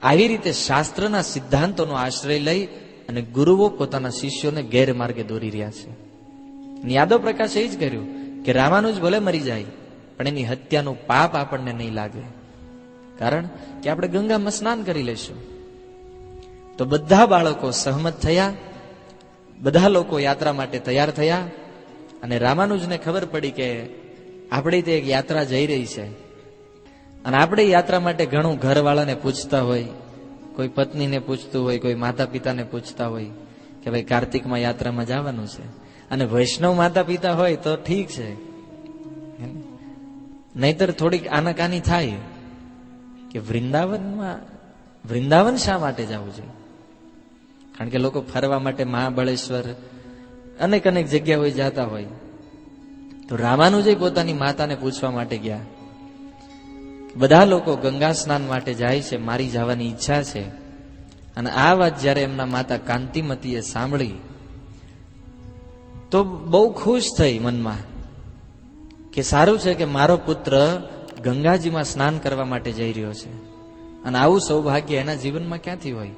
આવી રીતે શાસ્ત્રના સિદ્ધાંતોનો આશ્રય લઈ અને ગુરુઓ પોતાના શિષ્યોને ગેરમાર્ગે દોરી રહ્યા છે. યાદવ પ્રકાશે એ જ કર્યું કે રામાનુજ ભલે મરી જાય પણ એની હત્યાનું પાપ આપણને નહીં લાગે, કારણ કે આપણે ગંગામાં સ્નાન કરી લઈશું. તો બધા બાળકો સહમત થયા, બધા લોકો યાત્રા માટે તૈયાર થયા અને રામાનુજને ખબર પડી કે આપણી તે એક યાત્રા જઈ રહી છે અને આપણે યાત્રા માટે ઘણું ઘરવાળાને પૂછતા હોય, કોઈ પત્નીને પૂછતું હોય, કોઈ માતા પિતાને પૂછતા હોય કે ભાઈ કાર્તિકમાં યાત્રામાં જવાનું છે. અને વૈષ્ણવ માતા પિતા હોય તો ઠીક છે, નહીતર થોડીક આનાકાની થાય કે વૃંદાવન શા માટે જવું જોઈએ? કારણ કે લોકો ફરવા માટે મહાબળેશ્વર અનેક જગ્યાએ જતા હોય. તો રામાનુજે પોતાની માતાને પૂછવા માટે ગયા. બધા લોકો ગંગા સ્નાન માટે જાય છે, મારી જવાની ઈચ્છા છે. અને આ વાત જયારે એમના માતા કાંતિમતીએ સાંભળી તો બહુ ખુશ થઈ મનમાં કે સારું છે કે મારો પુત્ર ગંગાજીમાં સ્નાન કરવા માટે જઈ રહ્યો છે અને આવું સૌભાગ્ય એના જીવનમાં ક્યાંથી હોય.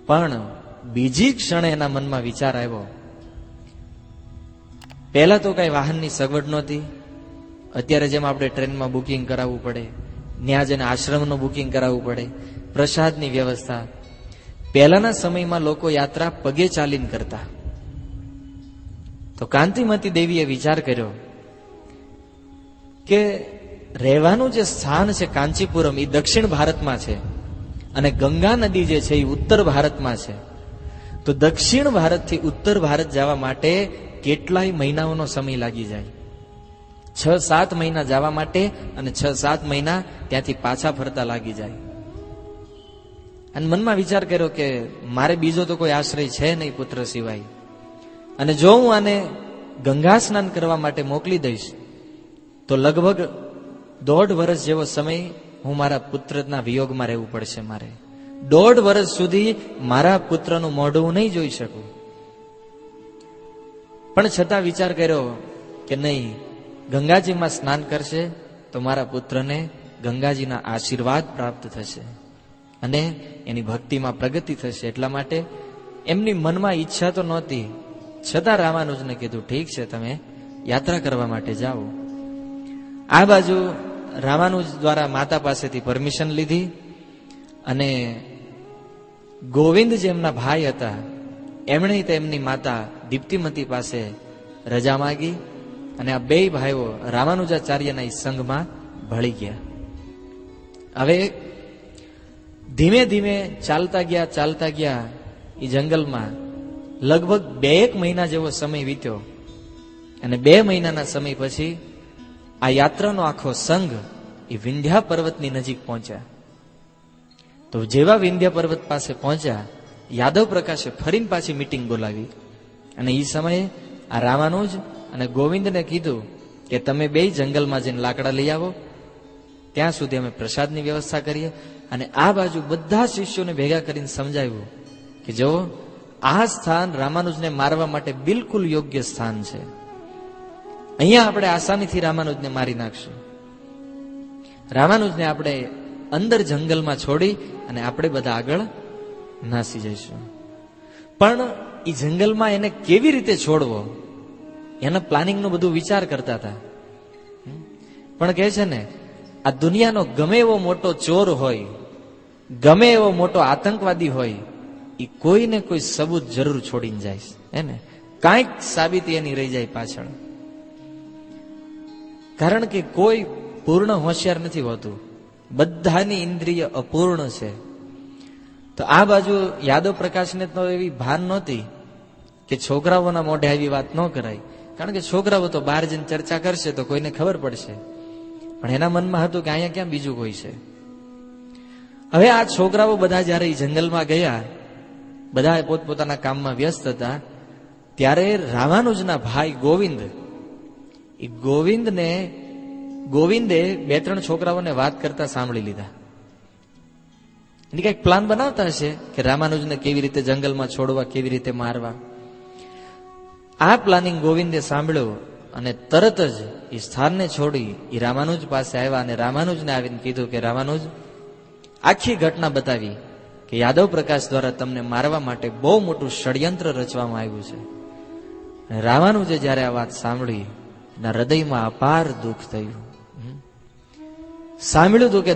પણ બીજી ક્ષણે એના મનમાં વિચાર આવ્યો પહેલા તો કઈ વાહનની સગવડ નહોતી. અત્યારે જેમ આપણે ટ્રેનમાં બુકિંગ કરાવવું પડે, ત્યાં જઈને આશ્રમનું બુકિંગ કરાવવું પડે, પ્રસાદની વ્યવસ્થા. પહેલાના સમયમાં લોકો યાત્રા પગે ચાલીને કરતા. તો કાંતિમતી દેવીએ વિચાર કર્યો કે રહેવાનું જે સ્થાન છે કાંચીપુરમ, એ દક્ષિણ ભારતમાં છે અને ગંગા નદી જે છે એ ઉત્તર ભારતમાં છે. તો દક્ષિણ ભારતથી ઉત્તર ભારત જવા માટે કેટલાય મહિનાઓનો સમય લાગી જાય. 6-7 મહિના જવા માટે અને 6-7 મહિના ત્યાંથી પાછા ફરતા લાગી જાય. અને મનમાં વિચાર કર્યો કે મારે બીજો તો કોઈ આશ્રય છે નહીં પુત્ર સિવાય, અને જો હું આને ગંગા સ્નાન કરવા માટે મોકલી દઈશ તો લગભગ 1.5 વર્ષ જેવો સમય હું મારા પુત્રના વિયોગમાં રહેવું પડશે. મારે 1.5 વર્ષ સુધી મારા પુત્રનું મોઢું હું નહીં જોઈ શકું. પણ છતાં વિચાર કર્યો કે નહીં, ગંગાજીમાં સ્નાન કરશે તો મારા પુત્રને ગંગાજીના આશીર્વાદ પ્રાપ્ત થશે અને એની ભક્તિમાં પ્રગતિ થશે. એટલા માટે એમની મનમાં ઈચ્છા તો નહોતી, છતાં રામાનુજને કીધું ઠીક છે, તમે યાત્રા કરવા માટે જાઓ. આ બાજુ રામાનુજ દ્વારા માતા પાસેથી પરમિશન લીધી અને ગોવિંદ જે એમના ભાઈ હતા એમણે તેમની માતા દીપ્તિમતી પાસે રજા માંગી અને આ બે ભાઈઓ રામાનુજાચાર્યના સંઘમાં ભળી ગયા. હવે ધીમે ધીમે ચાલતા ગયા એ જંગલમાં. લગભગ 2 મહિના જેવો સમય વીત્યો અને 2 મહિનાના સમય પછી આ યાત્રાનો આખો સંઘ એ વિંધ્યા પર્વતની નજીક પહોંચ્યા. તો જેવા વિંધ્યા પર્વત પાસે પહોંચ્યા, યાદવ પ્રકાશે ફરીને પાછી મીટિંગ બોલાવી અને એ સમયે આ રામાનુજ અને ગોવિંદને કીધું કે તમે બે જંગલમાં જઈને લાકડા લઈ આવો, ત્યાં સુધી અમે પ્રસાદની વ્યવસ્થા કરીએ. અને આ બાજુ બધા શિષ્યોને ભેગા કરીને સમજાવ્યું કે જો આ સ્થાન રામાનુજને મારવા માટે બિલકુલ યોગ્ય સ્થાન છે. અહીંયા આપણે આસાનીથી રામાનુજને મારી નાખશું. રામાનુજને આપણે અંદર જંગલમાં છોડી અને આપણે બધા આગળ નાસી જઈશું. પણ એ જંગલમાં એને કેવી રીતે છોડવો એના પ્લાનિંગનો બધું વિચાર કરતા હતા. પણ કહે છે ને, આ દુનિયાનો ગમે એવો મોટો ચોર હોય, ગમે એવો મોટો આતંકવાદી હોય, એ કોઈને કોઈ સબૂત જરૂર છોડીને જાય હે ને, કાંઈક સાબિતી એની રહી જાય પાછળ. કારણ કે કોઈ પૂર્ણ હોશિયાર નથી હોતું, બધાની ઇન્દ્રિય અપૂર્ણ છે. તો આ બાજુ યાદવ પ્રકાશને તો એવી ભાન નહોતી કે છોકરાઓના મોઢે આવી વાત ન કરાય, કારણ કે છોકરાઓ તો બહાર જઈને ચર્ચા કરશે તો કોઈને ખબર પડશે. પણ એના મનમાં હતું કે અહીંયા ક્યાં બીજું કોઈ છે. હવે આ છોકરાઓ બધા જયારે એ જંગલમાં ગયા, બધા પોતપોતાના કામમાં વ્યસ્ત હતા, ત્યારે રામાનુજના ભાઈ ગોવિંદ, એ ગોવિંદે 2-3 છોકરાઓને વાત કરતા સાંભળી લીધા. એની કઈક પ્લાન બનાવતા હશે કે રામાનુજને કેવી રીતે જંગલમાં છોડવા, કેવી રીતે મારવા. આ પ્લાનિંગ ગોવિંદે સાંભળ્યો અને તરત જ એ સ્થાનને છોડી એ રામાનુજ પાસે આવ્યા અને રામાનુજને આવીને કીધું કે રામાનુજ, આખી ઘટના બતાવી કે યાદવ પ્રકાશ દ્વારા તમને મારવા માટે બહુ મોટું ષડયંત્ર રચવામાં આવ્યું છે. અને રામાનુજે જયારે આ વાત સાંભળી, એના હૃદયમાં અપાર દુઃખ થયું. સાંભળ્યું હતું કે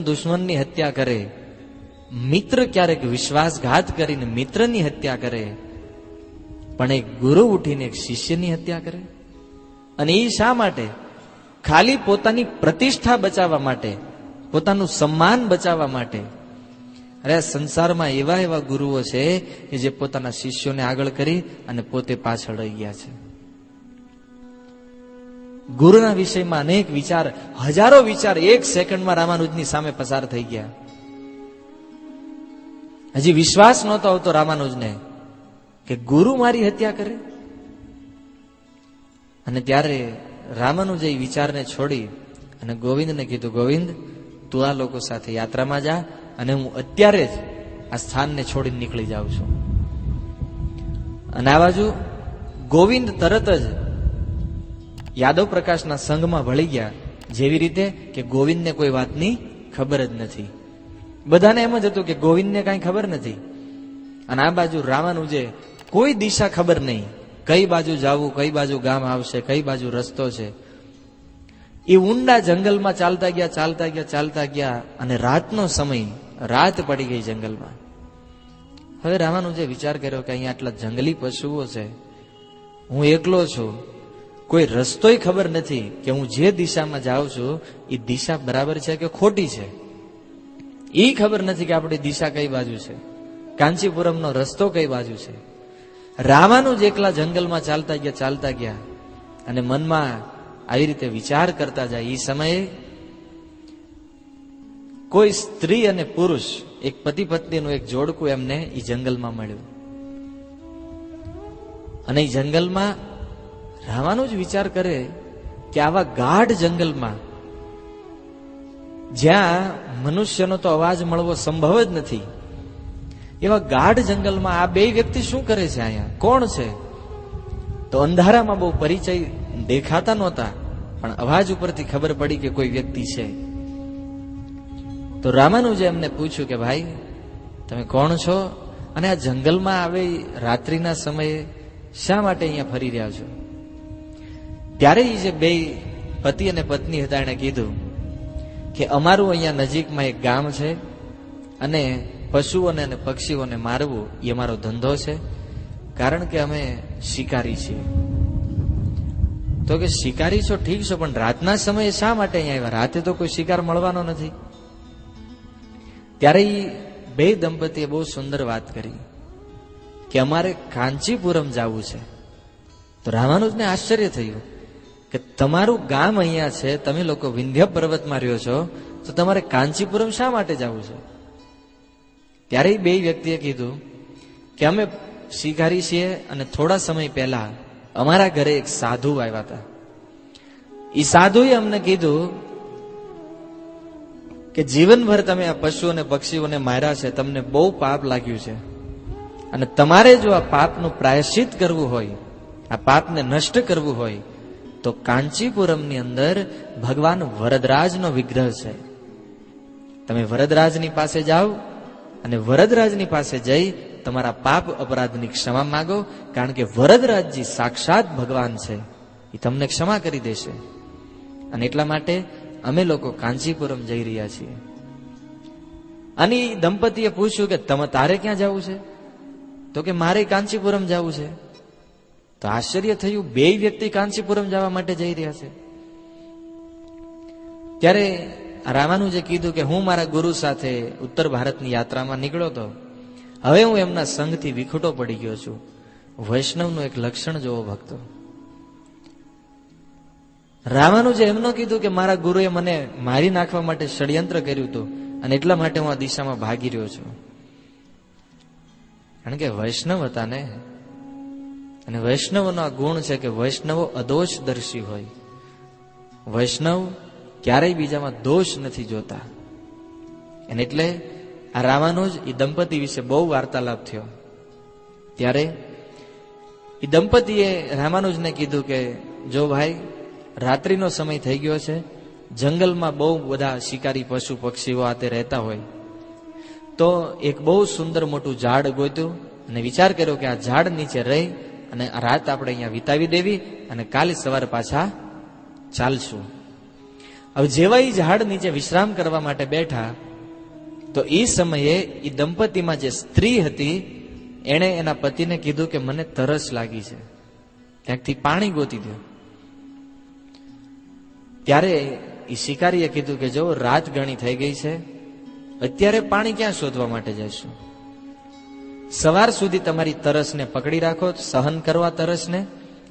દુશ્મનની હત્યા કરે, મિત્ર ક્યારેક વિશ્વાસઘાત કરીને મિત્રની હત્યા કરે, પણ એક ગુરુ ઉઠીને એક શિષ્યની હત્યા કરે. અને એ શા માટે? ખાલી પોતાની પ્રતિષ્ઠા બચાવવા માટે, પોતાનું સન્માન બચાવવા માટે. અરે સંસારમાં એવા એવા ગુરુઓ છે કે જે પોતાના શિષ્યોને આગળ કરી અને પોતે પાછળ રહી ગયા છે. ગુરુના વિષયમાં અનેક વિચાર, હજારો વિચાર 1 સેકન્ડમાં રામાનુજની સામે પસાર થઈ ગયા. હજી વિશ્વાસ નહોતો આવતો રામાનુજને કે ગુરુ મારી હત્યા કરે. અને ત્યારે રામાનુજે એ વિચારને છોડી અને ગોવિંદને કીધું, ગોવિંદ, તું આ લોકો સાથે યાત્રામાં જા અને હું અત્યારે જ આ સ્થાનને છોડીને નીકળી જાઉં છું. અને આ બાજુ ગોવિંદ તરત જ યાદવ પ્રકાશના સંઘમાં ભળી ગયા, જેવી રીતે કે ગોવિંદને કોઈ વાતની ખબર જ નથી. બધાને એમ જ હતું કે ગોવિંદને કાંઈ ખબર નથી. અને આ બાજુ રામાનુજે કોઈ દિશા ખબર નહીં, કઈ બાજુ જવું, કઈ બાજુ ગામ આવશે, કઈ બાજુ રસ્તો છે. એ ઊંડા જંગલમાં ચાલતા ગયા અને રાતનો સમય, રાત પડી ગઈ જંગલમાં. હવે રામાનુજે વિચાર કર્યો કે અહીંયા આટલા જંગલી પશુઓ છે, હું એકલો છું, કોઈ રસ્તોય ખબર નથી કે હું જે દિશામાં જાઉં છું એ દિશા બરાબર છે કે ખોટી છે. એ ખબર નથી કે આપણી દિશા કઈ બાજુ છે, કાંચીપુરમનો રસ્તો કઈ બાજુ છે. રામાનુજ એકલા જંગલમાં ચાલતા ગયા અને મનમાં આવી રીતે વિચાર કરતા જાય. એ સમયે કોઈ સ્ત્રી અને પુરુષ, એક પતિ પત્નીનું એક જોડકું એમને એ જંગલમાં મળ્યું. અને એ જંગલમાં રામાનુજ વિચાર કરે કે આવા ગાઢ જંગલમાં જ્યાં મનુષ્યનો તો અવાજ મળવો સંભવ જ નથી, એવા ગાઢ જંગલમાં આ બે વ્યક્તિ શું કરે છે, અહીંયા કોણ છે? તો અંધારામાં બહુ પરિચય દેખાતા નહોતા, પણ અવાજ ઉપરથી ખબર પડી કે કોઈ વ્યક્તિ છે. તો રામાનુજે એમને પૂછ્યું કે ભાઈ તમે કોણ છો અને આ જંગલમાં આવી રાત્રિના સમયે શા માટે અહીંયા ફરી રહ્યા છો? ત્યારે એ જે બે પતિ અને પત્ની હતા એણે કીધું કે અમારું અહીંયા નજીકમાં એક ગામ છે અને પશુઓને અને પક્ષીઓને મારવું એ અમારો ધંધો છે, કારણ કે અમે શિકારી છીએ. તો કે શિકારી છો ઠીક છો, પણ રાતના સમયે શા માટે અહીંયા આવ્યા? રાતે તો કોઈ શિકાર મળવાનો નથી. ત્યારે એ બે દંપતીએ બહુ સુંદર વાત કરી કે અમારે કાંચીપુરમ જવું છે. તો રામાનુજને આશ્ચર્ય થયું કે તમારું ગામ અહીંયા છે, તમે લોકો વિંધ્ય પર્વતમાં રહ્યો છો, તો તમારે કાંચીપુરમ શા માટે જવું છે? ત્યારે બે વ્યક્તિએ કીધું કે અમે શિકારી છીએ અને થોડા સમય પહેલા અમારા ઘરે એક સાધુ આવ્યા હતા. એ સાધુએ અમને કીધું કે જીવનભર તમે આ પશુ અને પક્ષીઓને માર્યા છે, તમને બહુ પાપ લાગ્યું છે, અને તમારે જો આ પાપનું પ્રાયશ્ચિત કરવું હોય, આ પાપને નષ્ટ કરવું હોય, તો કાંચીપુરમની અંદર ભગવાન વરદરાજનો વિગ્રહ છે. તમે વરદરાજની પાસે જાઓ અને વરદરાજની પાસે જઈ તમારા પાપ અપરાધની ક્ષમા માંગો, કારણ કે વરદરાજજી સાક્ષાત ભગવાન છે, એ તમને ક્ષમા કરી દેશે. અને એટલા માટે અમે લોકો કાંચીપુરમ જઈ રહ્યા છીએ. અને દંપતીએ પૂછ્યું કે તારે ક્યાં જવું છે? તો કે મારે કાંચીપુરમ જવું છે. તો આશ્ચર્ય થયું, બે વ્યક્તિ કાંચીપુરમ જવા માટે જઈ રહ્યા છે. ત્યારે રામાનુજે કીધું કે હું મારા ગુરુ સાથે ઉત્તર ભારતની યાત્રામાં નીકળ્યો હતો, હવે હું એમના સંગથી વિખૂટો પડી ગયો છું. વૈષ્ણવનું એક લક્ષણ જોવો ભક્તો. રામાનુજે એમ ન કીધું કે મારા ગુરુએ મને મારી નાખવા માટે ષડયંત્ર કર્યું હતું અને એટલા માટે હું આ દિશામાં ભાગી રહ્યો છું. કારણ કે વૈષ્ણવ હતા ને, અને વૈષ્ણવનો આ ગુણ છે કે વૈષ્ણવો અદોષદર્શી હોય. વૈષ્ણવ ક્યારેય બીજામાં દોષ નથી જોતા. અને એટલે આ રામાનુજ એ દંપતી વિશે બહુ વાર્તાલાપ થયો. ત્યારે એ દંપતીએ રામાનુજને કીધું કે જો ભાઈ, રાત્રિનો સમય થઈ ગયો છે, જંગલમાં બહુ બધા શિકારી પશુ પક્ષીઓ આતે રહેતા હોય, તો એક બહુ સુંદર મોટું ઝાડ ગોત્યું અને વિચાર કર્યો કે આ ઝાડ નીચે રહી અને આ રાત આપણે અહીંયા વિતાવી દેવી અને કાલે સવારે પાછા ચાલશું. હવે જેવા એ ઝાડ નીચે વિશ્રામ કરવા માટે બેઠા, તો એ સમયે એ દંપતીમાં જે સ્ત્રી હતી એણે એના પતિને કીધું કે મને તરસ લાગી છે, ક્યાંકથી પાણી ગોતી દો. ત્યારે એ શિકારીએ કીધું કે જો રાત ઘણી થઈ ગઈ છે, અત્યારે પાણી ક્યાં શોધવા માટે જઈશું? સવાર સુધી તમારી તરસને પકડી રાખો, સહન કરવા તરસને,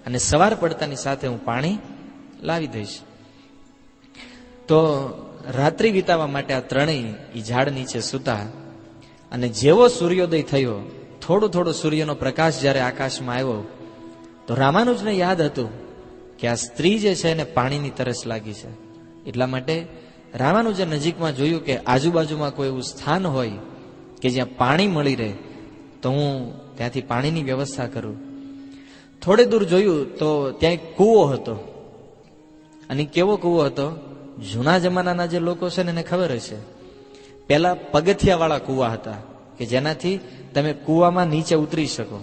અને સવાર પડતાની સાથે હું પાણી લાવી દઈશ. તો રાત્રિ વિતાવવા માટે આ ત્રણેય એ ઝાડ નીચે સૂતા. અને જેવો સૂર્યોદય થયો, થોડો સૂર્યનો પ્રકાશ જ્યારે આકાશમાં આવ્યો, તો રામાનુજને યાદ હતું કે આ સ્ત્રી જે છે એને પાણીની તરસ લાગી છે. એટલા માટે રામાનુજે નજીકમાં જોયું કે આજુબાજુમાં કોઈ એવું સ્થાન હોય કે જ્યાં પાણી મળી રહે, તો હું ત્યાંથી પાણીની વ્યવસ્થા કરું. થોડે દૂર જોયું તો ત્યાં એક કૂવો હતો. અને કેવો કૂવો હતો? જૂના જમાનાના જે લોકો છે ને એને ખબર હશે, પેલા પગથિયા વાળા કૂવા હતા કે જેનાથી તમે કૂવામાં નીચે ઉતરી શકો.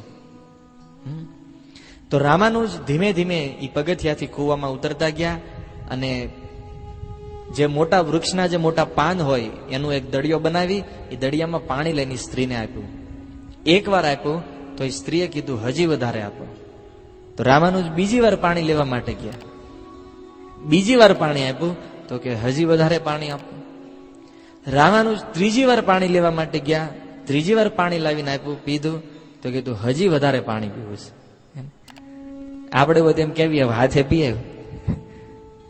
તો રામાનુજ ધીમે ધીમે એ પગથિયાથી કૂવામાં ઉતરતા ગયા અને જે મોટા વૃક્ષના જે મોટા પાન હોય એનું એક દડિયો બનાવી એ દડિયામાં પાણી લઈને સ્ત્રીને આપ્યું. એકવાર આપ્યું તો એ સ્ત્રીએ કીધું હજી વધારે આપો. તો રામાનુજ બીજી વાર પાણી લેવા માટે ગયા. બીજી વાર પાણી આપ્યું તો કે હજી વધારે પાણી આપો. રામાનુજ ત્રીજી વાર પાણી લેવા માટે ગયા. ત્રીજી વાર પાણી લાવીને આપ્યું, પીધું તો કીધું હજી વધારે પાણી પીવું છે. આપણે બધું એમ કેવી હાથે પીએ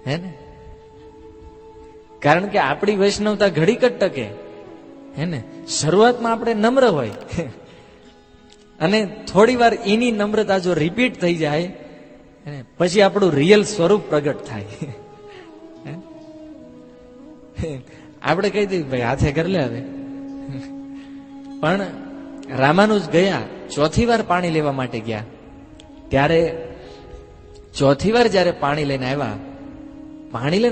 હે ને, કારણ કે આપણી વૈષ્ણવતા ઘડીક જ ટકે હે ને. શરૂઆતમાં આપણે નમ્ર હોય અને થોડી વાર એની નમ્રતા જો રિપીટ થઈ જાય પછી આપણું રિયલ સ્વરૂપ પ્રગટ થાય. આપણે કહી દઈએ ભાઈ હાથે કરી લે હવે. પણ રામાનુજ ગયા, ચોથી વાર પાણી લેવા માટે ગયા. ત્યારે ચોથી વાર જયારે પાણી લઈને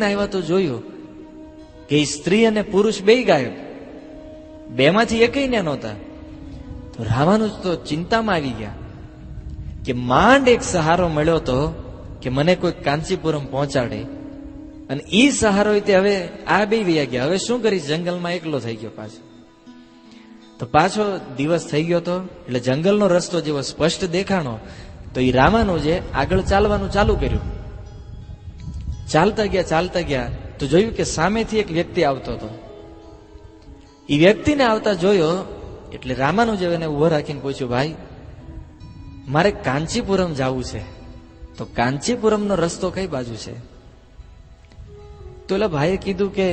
આવ્યા તો જોયું કે સ્ત્રી અને પુરુષ બેય ગાયબ, બેમાંથી એકય નહોતા. તો રામાનુજ તો ચિંતામાં આવી ગયા કે માંડ એક સહારો મળ્યો તો કે મને કોઈ કાંચીપુરમ પહોંચાડે, અને ઈ સહારો તે હવે આ બે વયા ગયા. હવે શું કરી, જંગલમાં એકલો થઈ ગયો પાછો. તો પાછો દિવસ થઈ ગયો તો એટલે જંગલનો રસ્તો જેવો સ્પષ્ટ દેખાણો તો એ રામાનુજે આગળ ચાલવાનું ચાલુ કર્યું. ચાલતા ગયા તો જોયું કે સામેથી એક વ્યક્તિ આવતો હતો. એ વ્યક્તિને આવતા જોયો એટલે રામાનુજે એને ઉભો રાખીને પૂછ્યું, ભાઈ મારે કાંચીપુરમ જવું છે, તો કાંચીપુરમનો રસ્તો કઈ બાજુ છે? તો એટલે ભાઈએ કીધું કે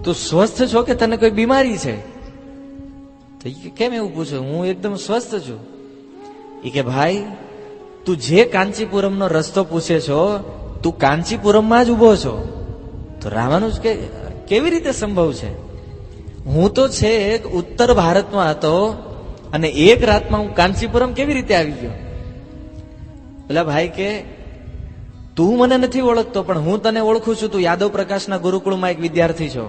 તું સ્વસ્થ છો કે તને કોઈ બીમારી છે? તો કેમ એવું પૂછો, હું એકદમ સ્વસ્થ છું. એ કે ભાઈ તું જે કાંચીપુરમનો રસ્તો પૂછે છો તું કાંચીપુરમમાં જ ઉભો છો. તો રામાનુજ કે કેવી રીતે સંભવ છે? હું તો છે એક ઉત્તર ભારતમાં હતો અને એક રાતમાં હું કાંચીપુરમ કેવી રીતે આવી ગયો? પેલા ભાઈ કે તું મને નથી ઓળખતો પણ હું તને ઓળખું છું. તું યાદવ પ્રકાશના ગુરુકુળમાં એક વિદ્યાર્થી છો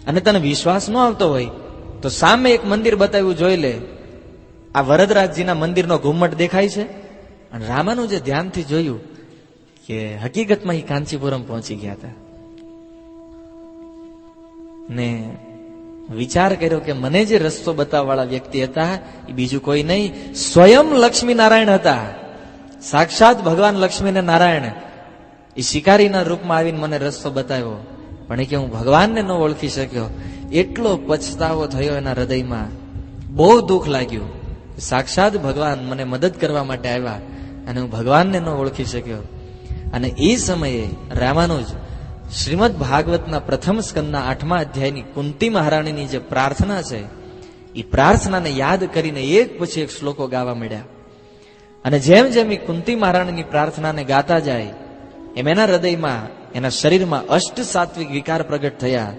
અને તને વિશ્વાસ ન આવતો હોય તો સામે એક મંદિર બતાવ્યું, જોઈ લે. આ વરદરાજજીના મંદિરનો ઘુમ્મટ દેખાય છે. અને રામાનુજે ધ્યાનથી જોયું કે હકીકતમાં એ કાંચીપુરમ પહોંચી ગયા હતા. ને વિચાર કર્યો કે મને જે રસ્તો બતાવવાળા વ્યક્તિ હતા એ બીજું કોઈ નહીં, સ્વયં લક્ષ્મી નારાયણ હતા. સાક્ષાત ભગવાન લક્ષ્મી ને નારાયણ એ શિકારીના રૂપમાં આવીને મને રસ્તો બતાવ્યો. પણ એ કે હું ભગવાનને ન ઓળખી શક્યો. એટલો પછતાવો થયો એના હૃદયમાં, બહુ દુઃખ લાગ્યું. સાક્ષાત ભગવાન મને મદદ કરવા માટે આવ્યા અને હું ભગવાનને ન ઓળખી શક્યો. અને એ સમયે રામાનુજ શ્રીમદ ભાગવતના પ્રથમ સ્કંદના 8મા અધ્યાયની કુંતી મહારાણીની જે પ્રાર્થના છે એ પ્રાર્થનાને યાદ કરીને એક પછી એક શ્લોકો ગાવા મળ્યા. અને જેમ જેમ એ કુંતી મહારાણીની પ્રાર્થનાને ગાતા જાય એમ એના હૃદયમાં, એના શરીરમાં અષ્ટ સાત્વિક વિકાર પ્રગટ થયા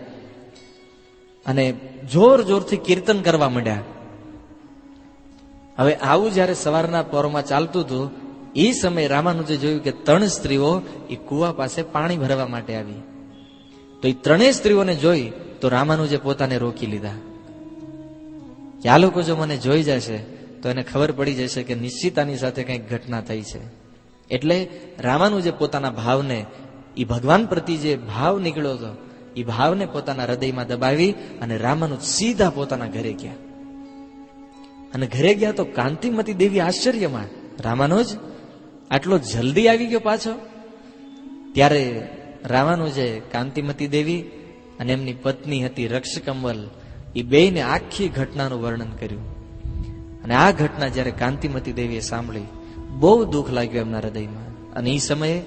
અને જોર જોરથી કીર્તન કરવા માંડ્યા. હવે આવું જયારે સવારના પહોરમાં ચાલતું હતું એ સમયે રામાનુજે જોયું કે 3 સ્ત્રીઓ એ કુવા પાસે પાણી ભરવા માટે આવી. તો એ 3 સ્ત્રીઓને જોઈ તો રામાનુજે પોતાને રોકી લીધા કે આ લોકો જો મને જોઈ જશે તો એને ખબર પડી જશે કે નિશ્ચિતાની સાથે કંઈક ઘટના થઈ છે. એટલે રામાનુજે પોતાના ભાવને, એ ભગવાન પ્રતિ જે ભાવ નીકળ્યો હતો એ ભાવને પોતાના હૃદયમાં દબાવી અને રામાનુજ સીધા પોતાના ઘરે ગયા. અને ઘરે ગયા તો કાંતિમતી દેવી આશ્ચર્યમાં, રામાનુજ આટલો જલ્દી આવી ગયો પાછો? ત્યારે રામાનુજે કાંતિમતી દેવી અને એમની પત્ની હતી રક્ષકંવલ એ બેયને આખી ઘટનાનું વર્ણન કર્યું. અને આ ઘટના જયારે કાંતિમતી દેવીએ સાંભળી બહુ દુઃખ લાગ્યું એમના હૃદયમાં. અને એ સમયે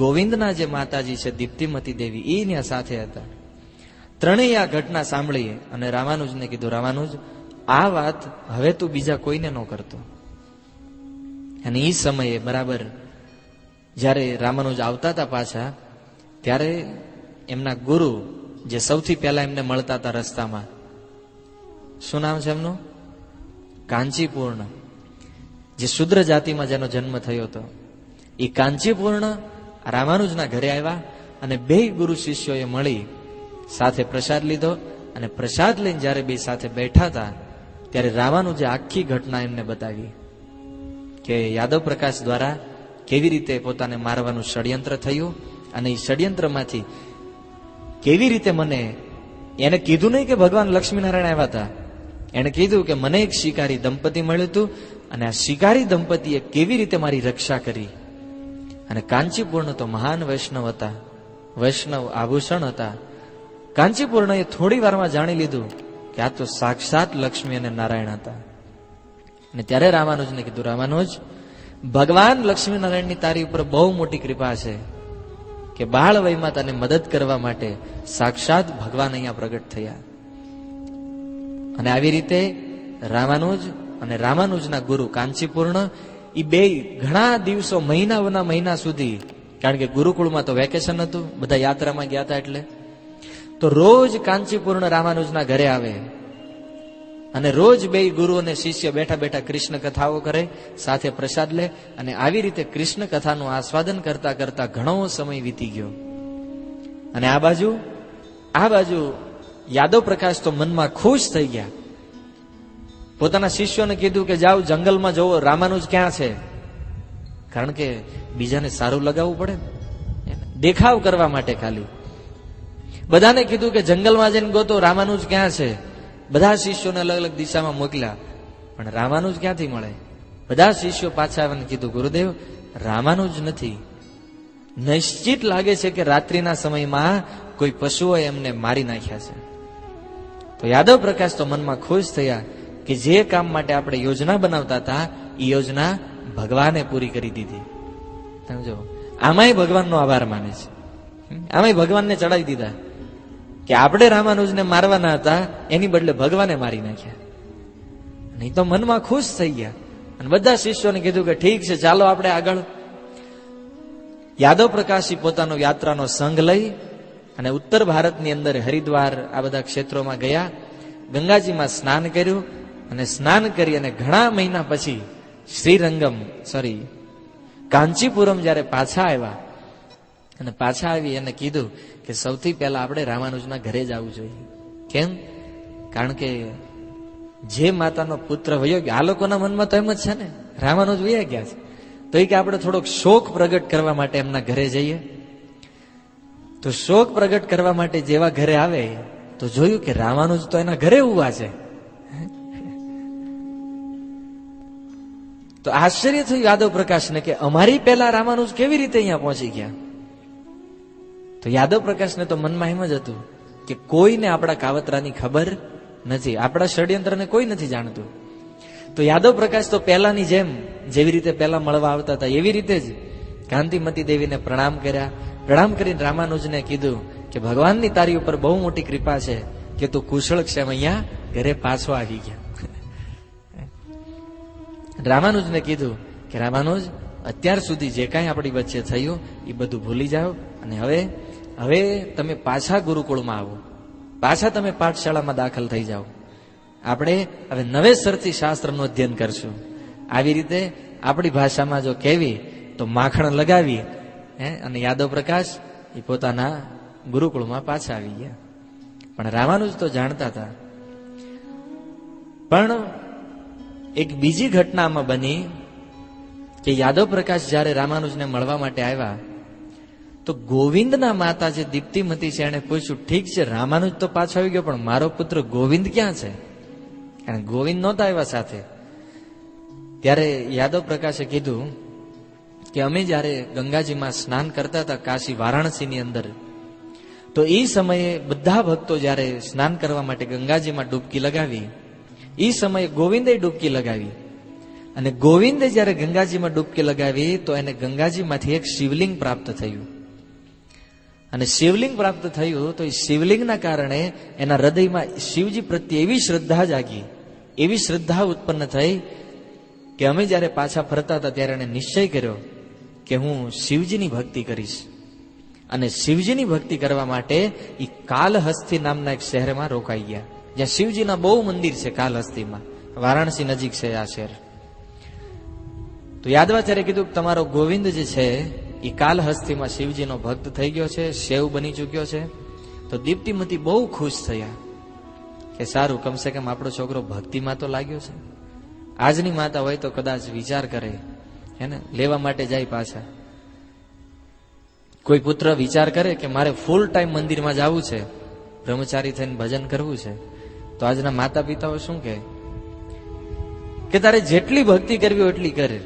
ગોવિંદના જે માતાજી છે દીપ્તિમતી દેવી એની સાથે હતા. ત્રણેય આ ઘટના સાંભળી અને રામાનુજને કીધું, રામાનુજ આ વાત હવે તું બીજા કોઈને ન કરતો. અને એ સમયે બરાબર જયારે રામાનુજ આવતા હતા પાછા, ત્યારે એમના ગુરુ જે સૌથી પહેલા એમને મળતા હતા રસ્તામાં, શું નામ છે એમનું? કાંચીપૂર્ણ, જે શુદ્ર જાતિમાં જેનો જન્મ થયો હતો. એ કાંચીપૂર્ણ રામાનુજના ઘરે આવ્યા અને બે ગુરુ શિષ્યોએ મળી સાથે પ્રસાદ લીધો. અને પ્રસાદ લઈને જયારે બે સાથે બેઠા હતા ત્યારે રામાનુજે આખી ઘટના એમને બતાવી. કે યાદવ પ્રકાશ દ્વારા કેવી રીતે પોતાને મારવાનું ષડયંત્ર થયું, અને એ ષડયંત્રમાંથી કેવી રીતે મને, એને કીધું નહીં કે ભગવાન લક્ષ્મીનારાયણ આવ્યા હતા, એને કીધું કે મને એક શિકારી દંપતી મળ્યું હતું, અને આ શિકારી દંપતીએ કેવી રીતે મારી રક્ષા કરી. અને કાંચીપૂર્ણ તો મહાન વૈષ્ણવ હતા, વૈષ્ણવ આભૂષણ હતા. કાંચીપૂર્ણએ થોડી વારમાં જાણી લીધું કે આ તો સાક્ષાત લક્ષ્મી અને નારાયણ હતા. અને ત્યારે રામાનુજને કીધું, રામાનુજ, ભગવાન લક્ષ્મીનારાયણની તારી ઉપર બહુ મોટી કૃપા છે કે બાળ વયમાં તને મદદ કરવા માટે સાક્ષાત ભગવાન અહીંયા પ્રગટ થયા. અને આવી રીતે રામાનુજ અને રામાનુજના ગુરુ કાંચીપૂર્ણ એ બે ઘણા દિવસો, મહિનાઓના મહિના સુધી, કારણ કે ગુરુકુળમાં તો વેકેશન હતું, બધા યાત્રામાં ગયા હતા, એટલે તો રોજ કાંચીપૂર્ણ રામાનુજના ઘરે આવે અને રોજ બે ગુરુ અને શિષ્ય બેઠા બેઠા કૃષ્ણ કથાઓ કરે, સાથે પ્રસાદ લે. અને આવી રીતે કૃષ્ણ કથાનું આસ્વાદન કરતા કરતા ઘણો સમય વીતી ગયો. અને આ બાજુ યાદવ પ્રકાશ તો મનમાં ખુશ થઈ ગયા. પોતાના શિષ્યોને કીધું કે જાઓ જંગલમાં જોવો રામાનુજ ક્યાં છે, કારણ કે બીજાને સારું લગાવવું પડે ને, દેખાવ કરવા માટે ખાલી. બધાને કીધું કે જંગલમાં જઈને ગોતો રામાનુજ ક્યાં છે. બધા શિષ્યોને અલગ અલગ દિશામાં મોકલ્યા, પણ રામાનુજ ક્યાંથી મળે. બધા શિષ્યો પાછા આવીને કીધું, ગુરુદેવ, રામાનુજ નથી. નિશ્ચિત લાગે છે કે રાત્રિના સમયમાં કોઈ પશુઓએ એમને મારી નાખ્યા છે. તો યાદવ પ્રકાશ તો મનમાં ખુશ થયા કે જે કામ માટે આપણે યોજના બનાવતા હતા એ યોજના ભગવાને પૂરી કરી દીધી. સમજો, આમાંય ભગવાનનો આભાર માને છે, આમાંય ભગવાનને ચડાવી દીધા કે આપણે રામાનુજને મારવાના હતા, એની બદલે ભગવાને મારી નાખ્યા. નહીં તો મનમાં ખુશ થઈ ગયા. અને બધા શિષ્યોને કીધું કે ઠીક છે, ચાલો આપણે આગળ. યાદવ પ્રકાશી પોતાનો યાત્રાનો સંઘ લઈ અને ઉત્તર ભારતની અંદર હરિદ્વાર આ બધા ક્ષેત્રોમાં ગયા, ગંગાજીમાં સ્નાન કર્યું, અને સ્નાન કરી અને ઘણા મહિના પછી કાંચીપુરમ જયારે પાછા આવ્યા, અને પાછા આવી એને કીધું કે સૌથી પહેલા આપણે રામાનુજના ઘરે જ આવવું જોઈએ. કેમ? કારણ કે જે માતાનો પુત્ર વયો ગયો, આ લોકોના મનમાં તો એમ જ છે ને, રામાનુજ વયા ગયા છે, તો એ કે આપણે થોડોક શોક પ્રગટ કરવા માટે એમના ઘરે જઈએ. તો શોક પ્રગટ કરવા માટે જેવા ઘરે આવે તો જોયું કે રામાનુજ તો એના ઘરે ઉભા છે. તો આશ્ચર્ય થયું યાદવ પ્રકાશને કે અમારી પહેલા રામાનુજ કેવી રીતે અહીંયા પહોંચી ગયા. તો યાદવ પ્રકાશને તો મનમાં એમ જ હતું કે કોઈને આપણા કાવતરાની ખબર નથી, આપણા ષડયંત્રને કોઈ નથી જાણતું. તો યાદવ પ્રકાશ તો પહેલાની જેમ, જેવી રીતે પહેલા મળવા આવતા હતા એવી રીતે જ કાંતિમતી દેવીને પ્રણામ કર્યા. પ્રણામ કરીને રામાનુજને કીધું કે ભગવાનની તારી ઉપર બહુ મોટી કૃપા છે કે તું કુશળ ક્ષેમ અહીંયા ઘરે પાછો આવી ગયા. રામાનુજને કીધું કે રામાનુજ, અત્યાર સુધી જે કાંઈ આપણી વચ્ચે થયું એ બધું ભૂલી જાઓ, અને હવે તમે પાછા ગુરુકુળમાં આવો, પાછા તમે પાઠશાળામાં દાખલ થઈ જાઓ. આપણે હવે નવેસરથી શાસ્ત્રનું અધ્યયન કરશું. આવી રીતે આપણી ભાષામાં જો કહેવી તો માખણ લગાવી, અને યાદવ પ્રકાશ એ પોતાના ગુરુકુળમાં પાછા આવી ગયા. પણ રામાનુજ તો જાણતા હતા. પણ એક બીજી ઘટનામાં બની કે યાદવ પ્રકાશ જ્યારે રામાનુજને મળવા માટે આવ્યા તો ગોવિંદના માતા જે દીપ્તિમતી છે એને પૂછ્યું, ઠીક છે રામાનુજ તો પાછો આવી ગયો, પણ મારો પુત્ર ગોવિંદ ક્યાં છે? કારણ ગોવિંદ નહોતા આવ્યા સાથે. ત્યારે યાદવ પ્રકાશે કીધું કે અમે જ્યારે ગંગાજીમાં સ્નાન કરતા હતા કાશી વારાણસીની અંદર, તો એ સમયે બધા ભક્તો જ્યારે સ્નાન કરવા માટે ગંગાજીમાં ડૂબકી લગાવી, એ સમયે ગોવિંદે ડૂબકી લગાવી. અને ગોવિંદે જ્યારે ગંગાજીમાં ડૂબકી લગાવી તો એને ગંગાજીમાંથી એક શિવલિંગ પ્રાપ્ત થયું. અને શિવલિંગ પ્રાપ્ત થયું તો એ શિવલિંગના કારણે એના હૃદયમાં શિવજી પ્રત્યે એવી શ્રદ્ધા જાગી, એવી શ્રદ્ધા ઉત્પન્ન થઈ કે અમે જ્યારે પાછા ફરતા હતા ત્યારે એને નિશ્ચય કર્યો કે હું શિવજીની ભક્તિ કરીશ. અને શિવજીની ભક્તિ કરવા માટે એ કાલહસ્તી નામના એક શહેરમાં રોકાઈ ગયા, જ્યાં શિવજીના બહુ મંદિર છે. કાલહસ્તીમાં, વારાણસી નજીક છે આ શહેર. તો યાદવાચાર્ય કીધું કે તમારો ગોવિંદ જે છે એ કાલહસ્તીમાં શિવજીનો ભક્ત થઈ ગયો છે, શૈવ બની ચૂક્યો છે. તો દીપ્તિમતી બહુ ખુશ થયા કે સારું, કમસે કમ આપણો છોકરો ભક્તિમાં તો લાગ્યો છે. આજની માતા હોય તો કદાચ વિચાર કરે હે ને, લેવા માટે જાય પાછા. કોઈ પુત્ર વિચાર કરે કે મારે ફૂલ ટાઈમ મંદિરમાં જવું છે, બ્રહ્મચારી થઈને ભજન કરવું છે, તો આજના માતા પિતાઓ શું કહે કે તારે જેટલી ભક્તિ કરવી હોય એટલી કરે,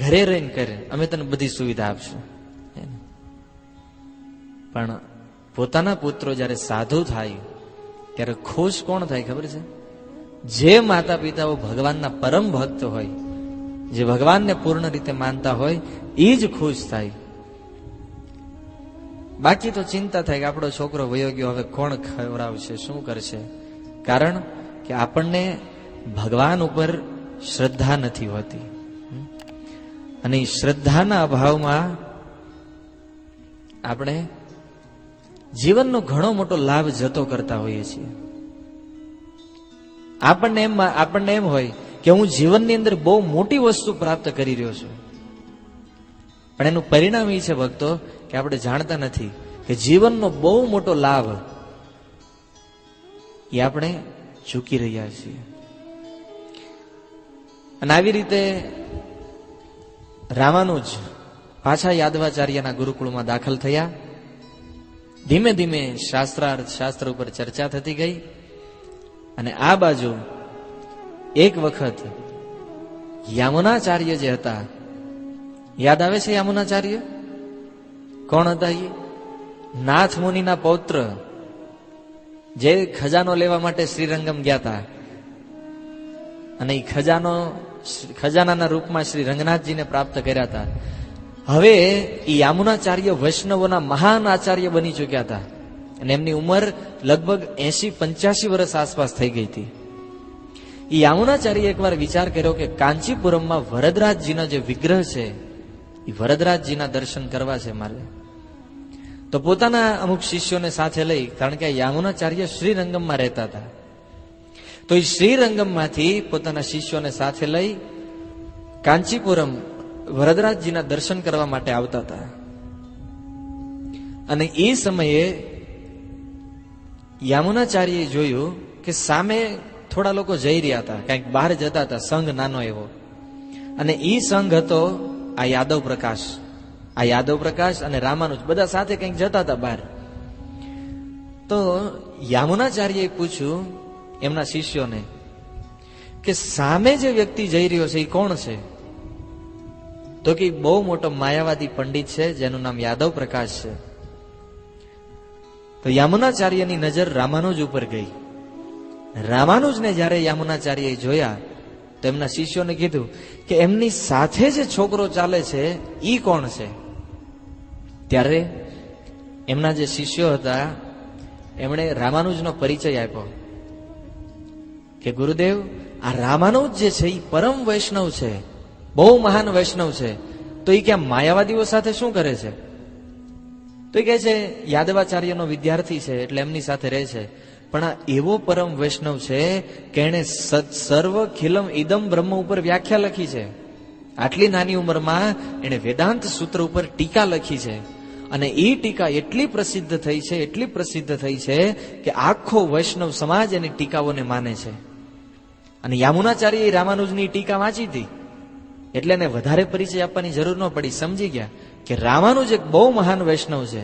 ઘરે રહીને કરે, અમે તને બધી સુવિધા આપશું. પણ પોતાના પુત્રો જયારે સાધુ થાય ત્યારે ખુશ કોણ થાય ખબર છે? જે માતા પિતાઓ ભગવાનના પરમ ભક્ત હોય, જે ભગવાનને પૂર્ણ રીતે માનતા હોય, એ જ ખુશ થાય. બાકી તો ચિંતા થાય કે આપણો છોકરો વયો ગયો, હવે કોણ ખવડાવશે, શું કરશે? કારણ કે આપણને ભગવાન ઉપર શ્રદ્ધા નથી હોતી, અને શ્રદ્ધાના અભાવમાં આપણે જીવનનો ઘણો મોટો લાભ જતો કરતા હોઈએ છીએ. આપણને એમ હોય કે હું જીવનની અંદર બહુ મોટી વસ્તુ પ્રાપ્ત કરી રહ્યો છું, પણ એનું પરિણામ એ છે ભક્તો કે આપણે જાણતા નથી કે જીવનનો બહુ મોટો લાભ એ આપણે ચૂકી રહ્યા છીએ. અને આવી રીતે રામાનુજ પાછા યાદવાચાર્યના ગુરુકુળમાં દાખલ થયા. ધીમે ધીમે શાસ્ત્ર ઉપર ચર્ચા થતી ગઈ. અને આ બાજુ એક વખત યામુનાચાર્ય જે હતા, યાદ આવે છે યામુનાચાર્ય? કોણ હતા એ? નાથ મુનિના પૌત્ર, જે ખજાનો લેવા માટે શ્રીરંગમ ગયા હતા, અને એ ખજાનાના રૂપમાં શ્રી રંગનાથજીને પ્રાપ્ત કર્યા હતા. હવે એ યામુનાચાર્ય વૈષ્ણવોના મહાન આચાર્ય બની ચુક્યા હતા, અને એમની ઉંમર લગભગ 80-85 વર્ષ આસપાસ થઈ ગઈ હતી. એ યામુનાચાર્ય એકવાર વિચાર કર્યો કે કાંચીપુરમમાં વરદરાજજીનો જે વિગ્રહ છે, એ વરદરાજજીના દર્શન કરવા છે મારે. તો પોતાના અમુક શિષ્યોને સાથે લઈ, કારણ કે યામુનાચાર્ય શ્રીરંગમમાં રહેતા હતા, તો એ શ્રીરંગમમાંથી પોતાના શિષ્યોને સાથે લઈ કાંચીપુરમ વરદરાજજીના દર્શન કરવા માટે આવતા હતા. અને એ સમયે યામુનાચાર્યએ જોયું કે સામે થોડા લોકો જઈ રહ્યા હતા, કંઈક બહાર જતા હતા, સંઘ નાનો એવો. અને એ સંઘ હતો આ યાદવ પ્રકાશ અને રામાનુજ, બધા સાથે કંઈક જતા હતા બહાર. તો યામુનાચાર્યએ પૂછ્યું એમના શિષ્યોને કે સામે જે વ્યક્તિ જઈ રહ્યો છે એ કોણ છે? તો કે બહુ મોટો માયાવાદી પંડિત છે, જેનું નામ યાદવ પ્રકાશ છે. તો યામુનાચાર્યની નજર રામાનુજ ઉપર ગઈ. રામાનુજને જ્યારે યામુનાચાર્યએ જોયા તો એમના શિષ્યોને કીધું કે એમની સાથે જે છોકરો ચાલે છે ઈ કોણ છે? ત્યારે એમના જે શિષ્યો હતા એમણે રામાનુજનો પરિચય આપ્યો કે ગુરુદેવ, આ રામાનુજ જે છે એ પરમ વૈષ્ણવ છે, બહુ મહાન વૈષ્ણવ છે. તો એ ક્યાં માયાવાદીઓ સાથે શું કરે છે? તો એ કહે છે યાદવાચાર્યનો વિદ્યાર્થી છે, એટલે એમની સાથે રહે છે. પણ આ એવો પરમ વૈષ્ણવ છે કે એણે સર્વ ખિલમ ઇદમ બ્રહ્મ ઉપર વ્યાખ્યા લખી છે. આટલી નાની ઉંમરમાં એણે વેદાંત સૂત્ર ઉપર ટીકા લખી છે, અને એ ટીકા એટલી પ્રસિદ્ધ થઈ છે કે આખો વૈષ્ણવ સમાજ એની ટીકાઓને માને છે. અને યામુનાચાર્યએ રામાનુજની ટીકા વાંચી હતી, એટલે એને વધારે પરિચય આપવાની જરૂર ન પડી. સમજી ગયા કે રામાનુજ એક બહુ મહાન વૈષ્ણવ છે.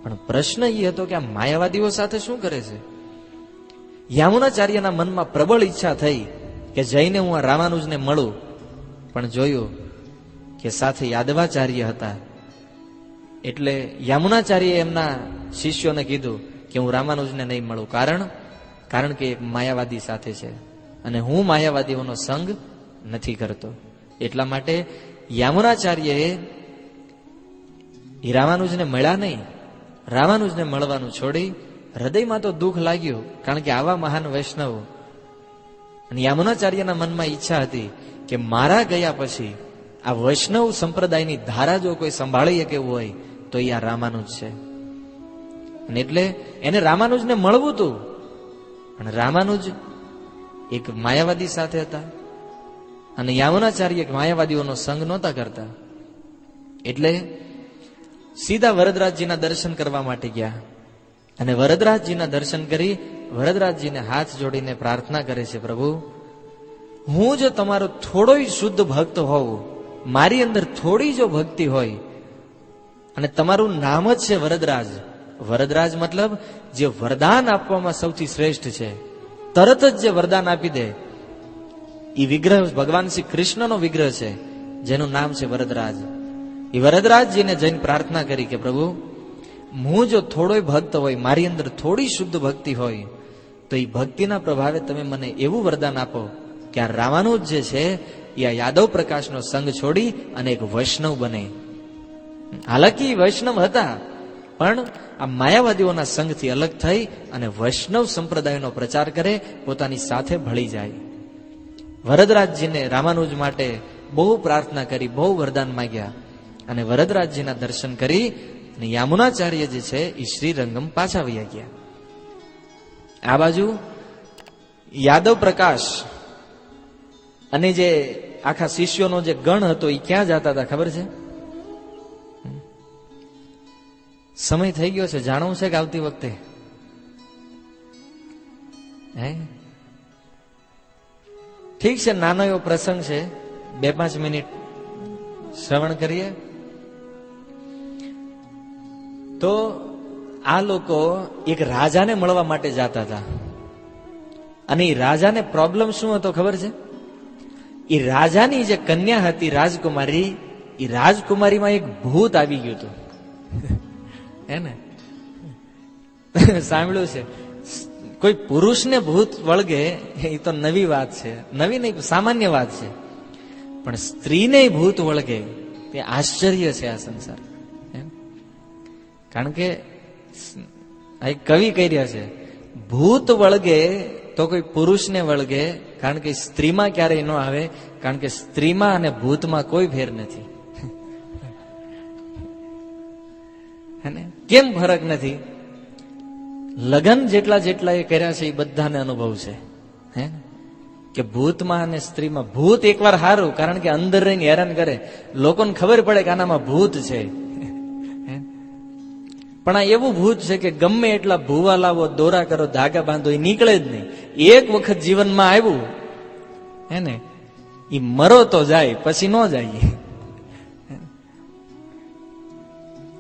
પણ પ્રશ્ન એ હતો કે આ માયાવાદીઓ સાથે શું કરે છે? યામુનાચાર્યના મનમાં પ્રબળ ઈચ્છા થઈ કે જઈને હું આ રામાનુજને મળું, પણ જોયું કે સાથે યાદવાચાર્ય હતા. એટલે યામુનાચાર્યએ એમના શિષ્યોને કીધું કે હું રામાનુજને નહીં મળું, કારણ કે એક માયાવાદી સાથે છે, અને હું માયાવાદીઓનો સંગ નથી કરતો. એટલા માટે યામુનાચાર્યએ રામાનુજને મળ્યા નહીં. રામાનુજને મળવાનું છોડી હૃદયમાં તો દુઃખ લાગ્યું, કારણ કે આવા મહાન વૈષ્ણવ. અને યામુનાચાર્યના મનમાં ઈચ્છા હતી કે મારા ગયા પછી આ વૈષ્ણવ સંપ્રદાયની ધારા જો કોઈ સંભાળી શકે એવું હોય તો એ આ રામાનુજ છે. અને એટલે એને રામાનુજને મળવું હતું, પણ રામાનુજ એક માયાવાદી સાથે હતા, અને યામુનાચાર્ય માયાવાદીઓનો સંગ નહોતા કરતા. એટલે સીધા વરદરાજજીના દર્શન કરવા માટે ગયા, અને વરદરાજજીના દર્શન કરી વરદરાજજીને હાથ જોડીને પ્રાર્થના કરે છે, પ્રભુ, હું જો તમારો થોડોય શુદ્ધ ભક્ત હોઉં મારી અંદર થોડી જો ભક્તિ હોય, અને તમારું નામ જ છે વરદરાજ. વરદરાજ મતલબ જે વરદાન આપવામાં સૌથી શ્રેષ્ઠ છે, તરત જ જે વરદાન આપી દે એ વિગ્રહ ભગવાન શ્રી કૃષ્ણનો વિગ્રહ છે, જેનું નામ છે વરદરાજ. એ વરદરાજજીને જઈને પ્રાર્થના કરી કે પ્રભુ, હું જો થોડોય ભક્ત હોય, મારી અંદર થોડી શુદ્ધ ભક્તિ હોય, તો એ ભક્તિના પ્રભાવે તમે મને એવું વરદાન આપો કે આ રામાનુજ જે છે એ આ યાદવ પ્રકાશનો સંગ છોડી અને એક વૈષ્ણવ બને. હાલાકી વૈષ્ણવ હતા, પણ આ માયાવાદીઓના સંગથી અલગ થઈ અને વૈષ્ણવ સંપ્રદાયનો પ્રચાર કરે, પોતાની સાથે ભળી જાય. વરદરાજજીને રામાનુજ માટે બહુ પ્રાર્થના કરી, બહુ વરદાન માંગ્યા, અને વરદરાજજીના દર્શન કરી અને યામુનાચાર્ય જે છે એ શ્રીરંગમ પાછા વયા ગયા. આ બાજુ યાદવ પ્રકાશ અને જે આખા શિષ્યોનો જે ગણ હતો એ ક્યાં જતા હતા ખબર છે? સમય થઈ ગયો છે, જાણવું છે કે આવતી વખતે? હે, ઠીક છે, નાનો એવો પ્રસંગ છે, 2-5 મિનિટ શ્રવણ કરીએ. તો આ લોકો એક રાજાને મળવા માટે જતા હતા, અને એ રાજાને પ્રોબ્લેમ શું હતો ખબર છે? એ રાજાની જે કન્યા હતી રાજકુમારી, એ રાજકુમારીમાં એક ભૂત આવી ગયું હતું. હે ને, સાંભળ્યું છે? કોઈ પુરુષને ભૂત વળગે એ તો નવી વાત છે, નવી નહીં, સામાન્ય વાત છે, પણ સ્ત્રીને ભૂત વળગે તે આશ્ચર્ય છે આ સંસાર. કારણ કે કવિ કહી રહ્યા છે, ભૂત વળગે તો કોઈ પુરુષને વળગે, કારણ કે સ્ત્રીમાં ક્યારેય ન આવે, કારણ કે સ્ત્રીમાં અને ભૂતમાં કોઈ ફેર નથી. કેમ ફરક નથી? લગ્ન જેટલા એ કર્યા છે એ બધાને અનુભવ છે, હે, કે ભૂતમાં અને સ્ત્રીમાં. ભૂત એકવાર સારું, કારણ કે અંદર રહીને હેરાન કરે, લોકોને ખબર પડે કે આનામાં ભૂત છે. પણ આ એવું ભૂત છે કે ગમે એટલા ભૂવા લાવો, દોરા કરો, ધાગા બાંધો, એ નીકળે જ નહીં. એક વખત જીવનમાં આવ્યું હે ને, એ મરો તો જાય, પછી ન જાય.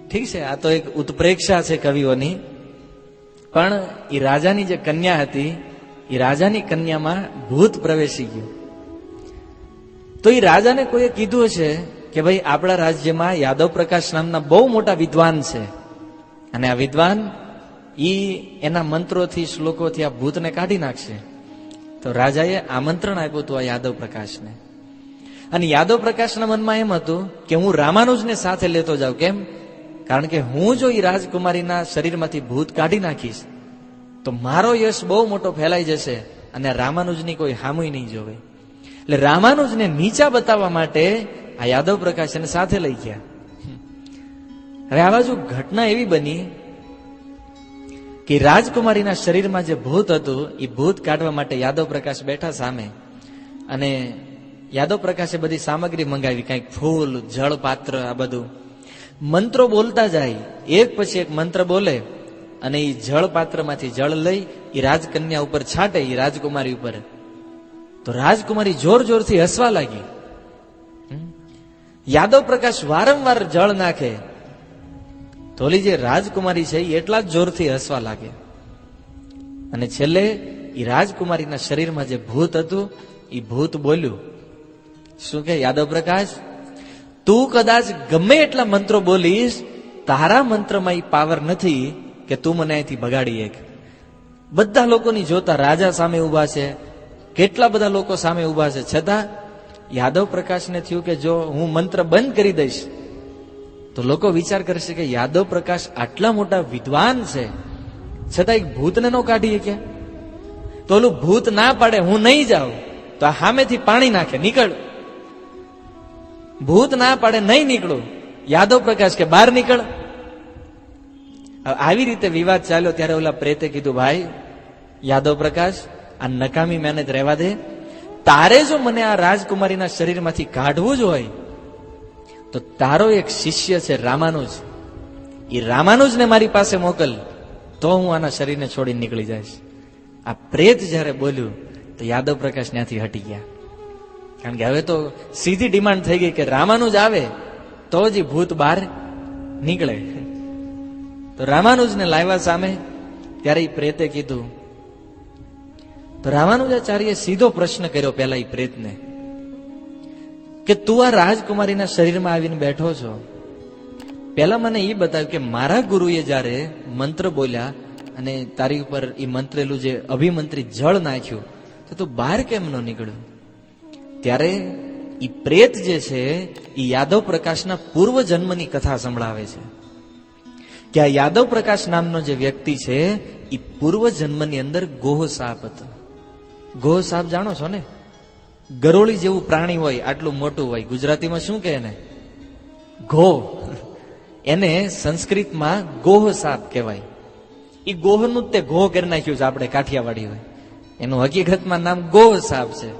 ઠીક છે, આ તો એક ઉત્પ્રેક્ષા છે કવિઓની. પણ એ રાજાની જે કન્યા હતી, એ રાજાની કન્યામાં ભૂત પ્રવેશી ગયું. તો એ રાજાને કોઈએ કીધું છે કે ભાઈ આપણા રાજ્યમાં યાદવ પ્રકાશ નામના બહુ મોટા વિદ્વાન છે, અને આ વિદ્વાન એના મંત્રોથી, શ્લોકોથી આ ભૂતને કાઢી નાખશે. તો રાજાએ આમંત્રણ આપ્યું હતું આ યાદવ પ્રકાશને. અને યાદવ પ્રકાશના મનમાં એમ હતું કે હું રામાનુજને સાથે લેતો જાઉં. કેમ? કારણ કે હું જો એ રાજકુમારીના શરીરમાંથી ભૂત કાઢી નાખીશ તો મારો યશ બહુ મોટો ફેલાઈ જશે, અને રામાનુજની કોઈ હામુય નહીં જોવે. એટલે રામાનુજને નીચા બતાવવા માટે આ યાદવ પ્રકાશ એને સાથે લઈ ગયા. હવે આ બાજુ ઘટના એવી બની કે રાજકુમારીના શરીરમાં જે ભૂત હતું એ ભૂત કાઢવા માટે યાદવ પ્રકાશ બેઠા સામે, અને યાદવ પ્રકાશે બધી સામગ્રી મંગાવી, કંઈક ફૂલ, જળ પાત્ર, આ બધું. મંત્રો બોલતા જાય, એક પછી એક મંત્ર બોલે, અને એ જળ પાત્રમાંથી જળ લઈ એ રાજકન્યા ઉપર છાંટે, એ રાજકુમારી ઉપર. તો રાજકુમારી જોર જોરથી હસવા લાગી. યાદવ પ્રકાશ વારંવાર જળ નાખે તો ઓલી જે રાજકુમારી છે એ એટલા જ જોરથી હસવા લાગે, અને છેલ્લે એ રાજકુમારીના શરીરમાં જે ભૂત હતું એ ભૂત બોલ્યું. શું કે? યાદવ પ્રકાશ, તું કદાચ ગમે એટલા મંત્રો બોલીશ, તારા મંત્રમાં એ પાવર નથી કે તું મને અહીંથી ભગાડી એક. બધા લોકોની જોતા રાજા સામે ઉભા છે, કેટલા બધા લોકો સામે ઉભા છે, છતાં યાદવ પ્રકાશને થયું કે જો હું મંત્ર બંધ કરી દઈશ તો લોકો વિચાર કરશે કે યાદવ પ્રકાશ આટલા મોટા વિદ્વાન છે, છતાં એક ભૂતને ન કાઢીએ કે. તો ઓલું ભૂત ના પાડે, હું નહીં જાઉં, તો આ સામેથી પાણી નાખે, નીકળ. ભૂત ના પાડે, નહીં નીકળું. યાદવ પ્રકાશ કે બહાર નીકળ. આવી રીતે વિવાદ ચાલ્યો. ત્યારે ઓલા પ્રેતે કીધું, ભાઈ યાદવ પ્રકાશ, આ નકામી મહેનત રહેવા દે. તારે જો મને આ રાજકુમારીના શરીરમાંથી કાઢવું જ હોય તો તારો એક શિષ્ય છે રામાનુજ, એ રામાનુજને મારી પાસે મોકલ, તો હું આના શરીરને છોડીને નીકળી જઈશ. આ પ્રેત જયારે બોલ્યું તો યાદવ પ્રકાશ ત્યાંથી હટી ગયા. કારણ કે હવે તો સીધી ડિમાન્ડ થઈ ગઈ કે રામાનુજ આવે તો જ ઈ ભૂત બહાર નીકળે. તો રામાનુજને લાવ્યા સામે, ત્યારે ઈ પ્રેતે કીધું. તો રામાનુજાચાર્ય સીધો પ્રશ્ન કર્યો પેલા ઈ પ્રેતને કે તું આ રાજકુમારીના શરીરમાં આવીને બેઠો છો, પેલા મને એ બતાવ્યું કે મારા ગુરુએ જયારે મંત્ર બોલ્યા અને તારી ઉપર એ મંત્રેલું જે અભિમંત્રી જળ નાખ્યું તો તું બહાર કેમ ન નીકળ્યું? ત્યારે ઈ પ્રેત જે છે એ યાદવ પ્રકાશના પૂર્વ જન્મની કથા સંભળાવે છે કે આ યાદવ પ્રકાશ નામનો જે વ્યક્તિ છે એ પૂર્વ જન્મની અંદર ગોહ સાપ હતો. ગોહ સાપ જાણો છો ને? ગરોળી જેવું પ્રાણી હોય, આટલું મોટું હોય. ગુજરાતીમાં શું કહે ને? ગોહ. એને સંસ્કૃતમાં ગોહ સાપ કહેવાય. એ ગોહનું તે ગોહ કરી નાખ્યું છે આપણે કાઠિયાવાડી હોય, એનું હકીકતમાં નામ ગોહ સાપ છે.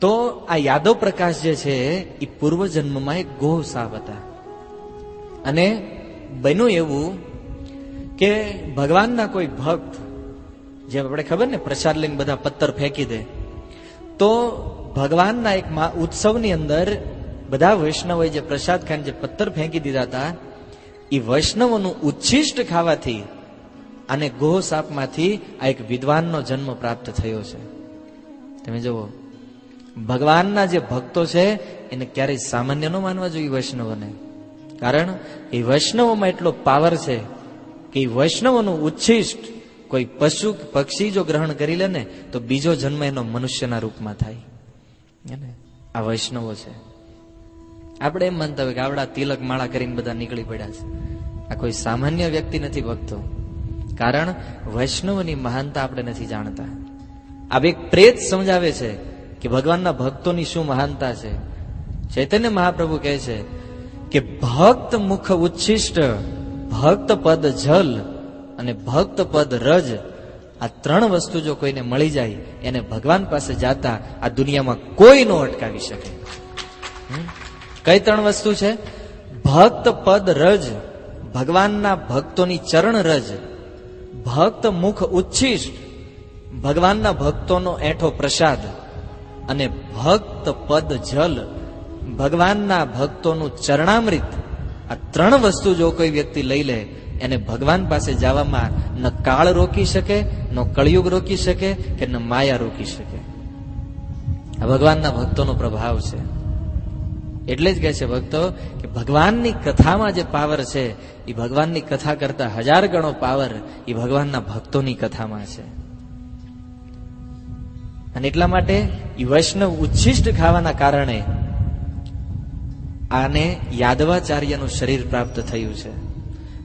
તો આ યાદવ પ્રકાશ જે છે એ પૂર્વ જન્મમાં એક ગોહ સાપ હતા. અને બન્યું એવું કે ભગવાનના કોઈ ભક્ત, જે આપણે ખબર ને પ્રસાદ લઈને બધા પથ્થર ફેંકી દે, તો ભગવાનના એક ઉત્સવની અંદર બધા વૈષ્ણવોએ જે પ્રસાદ ખાઈને જે પથ્થર ફેંકી દીધા હતા, એ વૈષ્ણવોનું ઉચ્છિષ્ટ ખાવાથી અને ગોહ સાપમાંથી આ એક વિદ્વાનનો જન્મ પ્રાપ્ત થયો છે. તમે જુઓ, ભગવાનના જે ભક્તો છે એને ક્યારેય સામાન્ય ન માનવા જોઈએ વૈષ્ણવોને, કારણ એ વૈષ્ણવોમાં એટલો પાવર છે કે એ વૈષ્ણવોનું ઉચ્છિષ્ટ કોઈ પશુ પક્ષી જો ગ્રહણ કરી લે ને તો બીજો જન્મ એનો મનુષ્યના રૂપમાં થાય. આ વૈષ્ણવો છે. આપણે એમ માનતા હોય કે આવડા તિલક માળા કરીને બધા નીકળી પડ્યા છે. આ કોઈ સામાન્ય વ્યક્તિ નથી ભક્તો, કારણ વૈષ્ણવની મહાનતા આપણે નથી જાણતા. આ એક પ્રેત સમજાવે છે કે ભગવાનના ભક્તોની શું મહાનતા છે. ચૈતન્ય મહાપ્રભુ કહે છે કે ભક્ત મુખ ઉચ્છિષ્ટ, ભક્ત પદ જલ અને ભક્ત પદ રજ, આ ત્રણ વસ્તુ જો કોઈને મળી જાય એને ભગવાન પાસે જાતા આ દુનિયામાં કોઈ ન અટકાવી શકે. કઈ ત્રણ વસ્તુ છે? ભક્ત પદ રજ, ભગવાનના ભક્તોની ચરણ રજ, ભક્ત મુખ ઉચ્છિષ્ટ, ભગવાનના ભક્તોનો એઠો પ્રસાદ, અને ભક્ત પદ જલ, ભગવાનના ભક્તોનું ચરણામૃત. આ ત્રણ વસ્તુ જો કોઈ વ્યક્તિ લઈ લે એને ભગવાન પાસે જવામાં ન કાળ રોકી શકે, ન કળિયુગ રોકી શકે કે ન માયા રોકી શકે. આ ભગવાનના ભક્તોનો પ્રભાવ છે. એટલે જ કહે છે ભક્તો કે ભગવાનની કથામાં જે પાવર છે એ ભગવાનની કથા કરતા 1000 ગણો પાવર એ ભગવાનના ભક્તોની કથામાં છે. અને એટલા માટે એ વૈષ્ણવ ઉચ્છિષ્ટ ખાવાના કારણે આને યાદવાચાર્યનું શરીર પ્રાપ્ત થયું છે.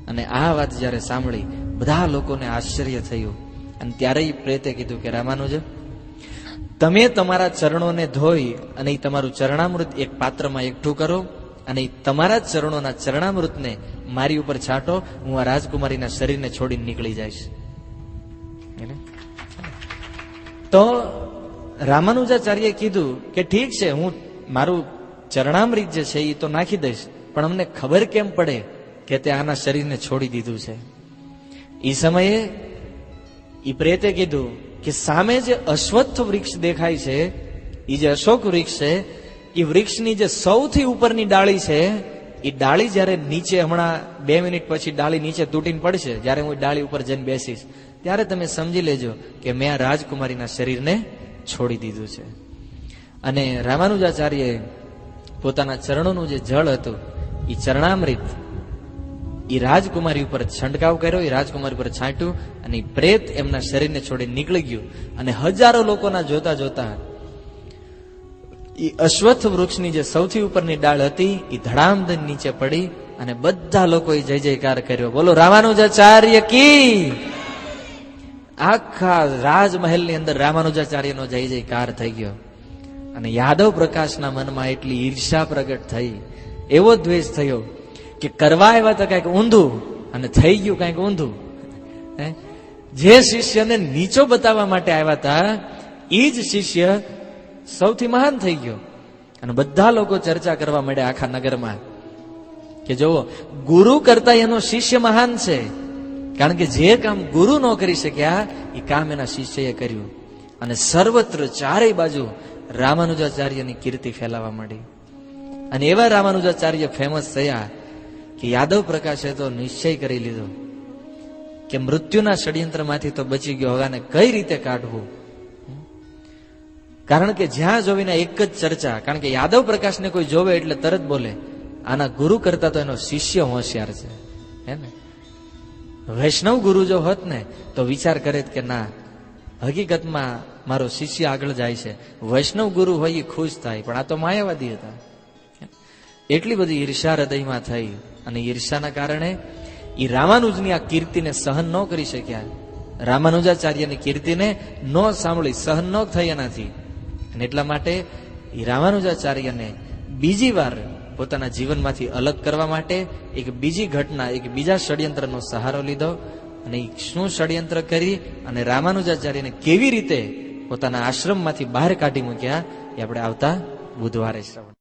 અને આ વાત જયારે સાંભળી બધા લોકોને આશ્ચર્ય થયું. અને ત્યારે એ પ્રેતે કીધું કે રામાનુજ, તમે તમારા ચરણોને ધોઈ અને એ તમારું ચરણામૃત એક પાત્રમાં એકઠું કરો અને તમારા જ ચરણોના ચરણામૃતને મારી ઉપર છાંટો, હું આ રાજકુમારીના શરીરને છોડીને નીકળી જઈશ. તો રામાનુજાચાર્યએ કીધું કે ઠીક છે, હું મારું ચરણામૃત જે છે એ તો નાખી દઈશ, પણ અમને ખબર કેમ પડે કે તે આના શરીરને છોડી દીધું છે? એ સમયે એ પ્રેતે કીધું કે સામે જે અશ્વત્થ વૃક્ષ દેખાય છે, એ જે અશોક વૃક્ષ છે, એ વૃક્ષની જે સૌથી ઉપરની ડાળી છે, એ ડાળી જયારે નીચે, હમણાં 2 મિનિટ પછી ડાળી નીચે તૂટીને પડશે, જયારે હું ડાળી ઉપર જઈને બેસીશ ત્યારે તમે સમજી લેજો કે મેં આ રાજકુમારીના શરીરને છોડી દીધું છે. અને રામાનુજાચાર્યએ પોતાના ચરણોનું જે જળ હતું એ ચરણામૃત એ રાજકુમારી ઉપર છંટકાવ કર્યો, એ રાજકુમારી ઉપર છાંટ્યું અને એ પ્રેત એમના શરીરને છોડી નીકળી ગયું. અને હજારો લોકોના જોતા જોતા એ અશ્વત્થ વૃક્ષની જે સૌથી ઉપરની ડાળ હતી એ ધડામધન નીચે પડી અને બધા લોકોએ જય જયકાર કર્યો. બોલો રામાનુજાચાર્ય કી. આખા રાજમહેલની અંદર રામાનુજાચાર્યનો જય જયકાર થઈ ગયો. અને યાદવ પ્રકાશના મનમાં એટલી ઈર્ષા પ્રગટ થઈ, એવો દ્વેષ થયો કે કરવા આવ્યા હતા કઈક ઊંધું અને થઈ ગયું કઈક ઊંધું. જે શિષ્યને નીચો બતાવવા માટે આવ્યા હતા એ જ શિષ્ય સૌથી મહાન થઈ ગયો. અને બધા લોકો ચર્ચા કરવા માંડ્યા આખા નગરમાં કે જો ગુરુ કરતા એનો શિષ્ય મહાન છે, કારણ કે જે કામ ગુરુ ન કરી શક્યા એ કામ એના શિષ્યએ કર્યું. અને સર્વત્ર ચારેય બાજુ રામાનુજાચાર્યની કીર્તિ ફેલાવા માંડી. અને એવા રામાનુજાચાર્ય ફેમસ થયા કે યાદવ પ્રકાશે તો નિશ્ચય કરી લીધો કે મૃત્યુના ષડયંત્રમાંથી તો બચી ગયો, હવે આને કઈ રીતે કાઢવું. કારણ કે જ્યાં જોવીને એક જ ચર્ચા, કારણ કે યાદવ પ્રકાશને કોઈ જોવે એટલે તરત બોલે આના ગુરુ કરતા તો એનો શિષ્ય હોશિયાર છે. હે ને, વૈષ્ણવ ગુરુ જો હોત ને તો વિચાર કરે કે ના, હકીકતમાં મારો શિષ્ય આગળ જાય છે. વૈષ્ણવ ગુરુ હોય એ ખુશ થાય, પણ આ તો માયાવાદી હતા. એટલી બધી ઈર્ષા હૃદયમાં થઈ અને ઈર્ષાના કારણે એ રામાનુજની આ કીર્તિને સહન ન કરી શક્યા. રામાનુજાચાર્યની કીર્તિને ન સાંભળી, સહન ન થઈ એનાથી. અને એટલા માટે એ રામાનુજાચાર્યને બીજી વાર પોતાના જીવનમાંથી અલગ કરવા માટે એક બીજી ઘટના, એક બીજા ષડયંત્રનો સહારો લીધો. અને શું ષડયંત્ર કરી અને રામાનુજાચાર્યને કેવી રીતે પોતાના આશ્રમમાંથી બહાર કાઢી મૂક્યા એ આપણે આવતા બુધવારે શ્રવણ